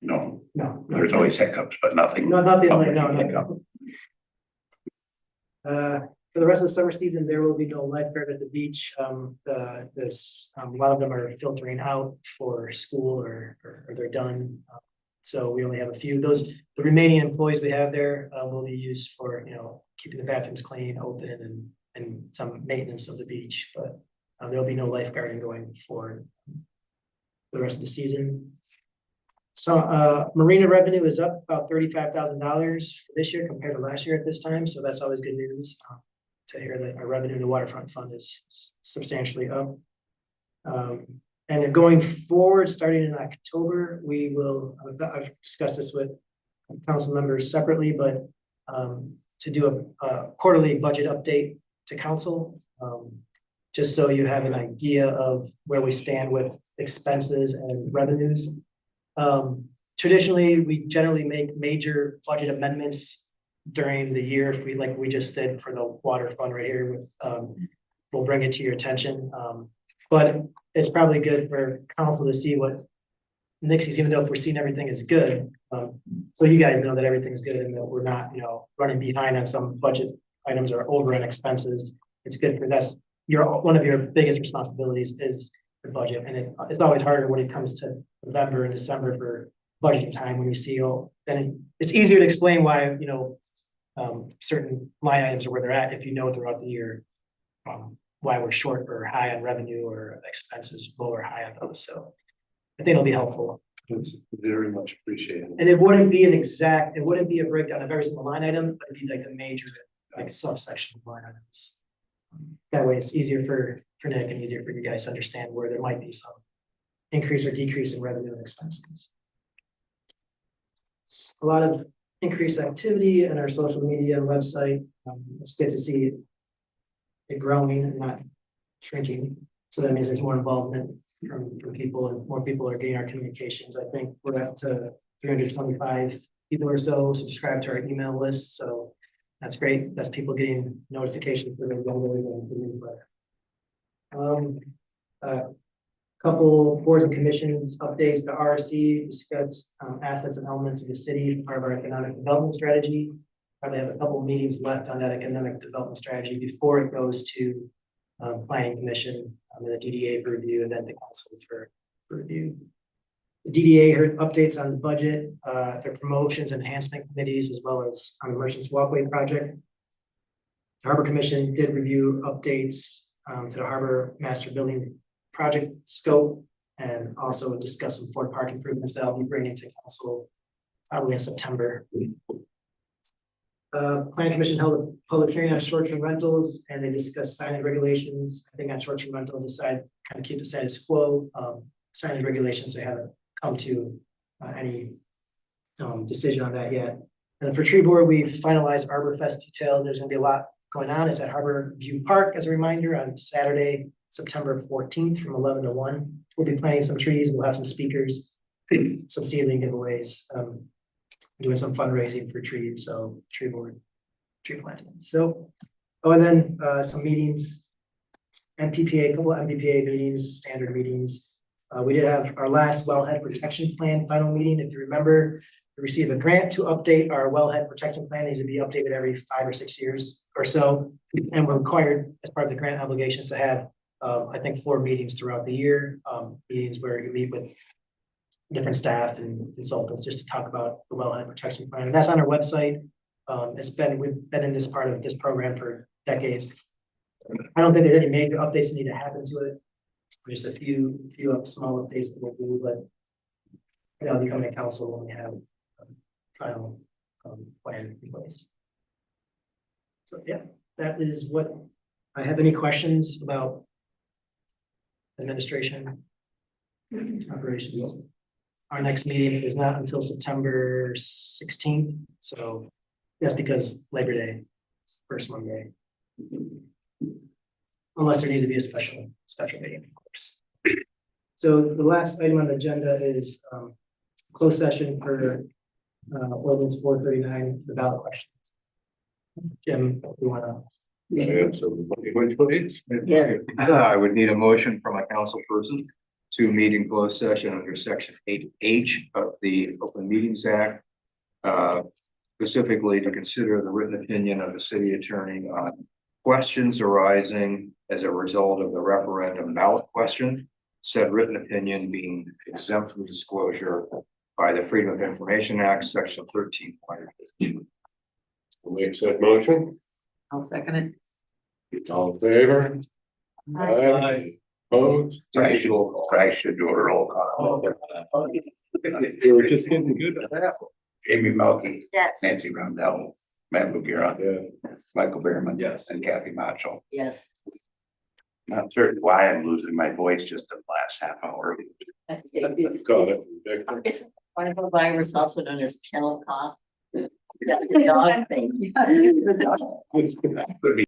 No, No. there's always hiccups, but nothing. No, not the only, public no. hiccup. For the rest of the summer season, there will be no lifeguard at the beach. A lot of them are filtering out for school or they're done. So we only have a few. The remaining employees we have there will be used for, keeping the bathrooms clean, open, and some maintenance of the beach. But there'll be no lifeguarding going forward for the rest of the season. So marina revenue is up about $35,000 for this year compared to last year at this time. So that's always good news to hear that our revenue in the waterfront fund is substantially up. And going forward, starting in October, we will, I've discussed this with council members separately, but to do a quarterly budget update to council, just so you have an idea of where we stand with expenses and revenues. Traditionally, we generally make major budget amendments during the year. If like we just did for the water fund right here, we'll bring it to your attention. But it's probably good for council to see what Nick sees, even though if we're seeing everything is good. So you guys know that everything's good and that we're not, running behind on some budget items or over in expenses. It's good for one of your biggest responsibilities is the budget, and it's always harder when it comes to November and December for budgeting time, when you see, oh, then it's easier to explain why, you know, certain line items are where they're at, if you know throughout the year, why we're short or high on revenue or expenses low or high on those, so I think it'll be helpful. It's very much appreciated. And it wouldn't be it wouldn't be a breakdown of every single line item, but it'd be like the major, like subsection of line items. That way it's easier for Nick and easier for you guys to understand where there might be some increase or decrease in revenue and expenses. A lot of increased activity in our social media and website. It's good to see it growing and not shrinking. So that means there's more involvement from people, and more people are getting our communications. I think we're up to 325 people or so subscribe to our email list. So that's great. That's people getting notifications for the newsletter. Couple boards and commissions updates. The RC discussed assets and elements of the city, part of our economic development strategy. Probably have a couple of meetings left on that economic development strategy before it goes to planning commission, and the DDA for review, and then the council for review. The DDA heard updates on the budget, their promotions, enhancement committees, as well as on the Merchants Walkway project. The Harbor Commission did review updates to the Harbor Master Building project scope, and also discuss some Ford Park improvements that I'll be bringing to council probably in September. Planning Commission held a public hearing on short-term rentals, and they discussed signage regulations. I think on short-term rentals, decide kind of keep the status quo. Signage regulations, they haven't come to any decision on that yet. And for tree board, we finalized Arbor Fest details. There's gonna be a lot going on. It's at Harbor View Park, as a reminder, on Saturday, September 14th from 11 to 1. We'll be planting some trees. We'll have some speakers, some seedling giveaways, doing some fundraising for trees, so tree board, tree planting. So, oh, and then some meetings, MPPA, a couple of MPPA meetings, standard meetings. We did have our last wellhead protection plan final meeting. If you remember, we received a grant to update our wellhead protection plan. It needs to be updated every 5 or 6 years or so, and we're required as part of the grant obligations to have I think 4 meetings throughout the year, meetings where you meet with different staff and consultants just to talk about the wellhead protection plan. And that's on our website. We've been in this part of this program for decades. I don't think there's any major updates that need to happen to it. Just a few small updates that we'll do, but that'll be coming to council when we have final plan in place. So yeah, that is what I have. Any questions about administration operations? Our next meeting is not until September 16th, so that's because Labor Day, first Monday. Unless there needs to be a special meeting, of course. So the last item on the agenda is closed session for ordinance 439, the ballot questions. Jim, you wanna? Yeah. I would need a motion from a council person to meet in closed session under section 8H of the Open Meetings Act. Specifically to consider the written opinion of the city attorney on questions arising as a result of the referendum ballot question. Said written opinion being exempt from disclosure by the Freedom of Information Act, section 13.2. Make said motion. I'll second it. All in favor? Aye. Opposed? I should do a roll call. You were just getting good at that. Jamie Melky. Yes. Nancy Rondell. Matt Bugira. Yeah. Michael Behrman. Yes. And Kathy Macho. Yes. Not certain why I'm losing my voice just in the last half hour. It's viral virus, also known as kennel cough. That's the dog thing. Could be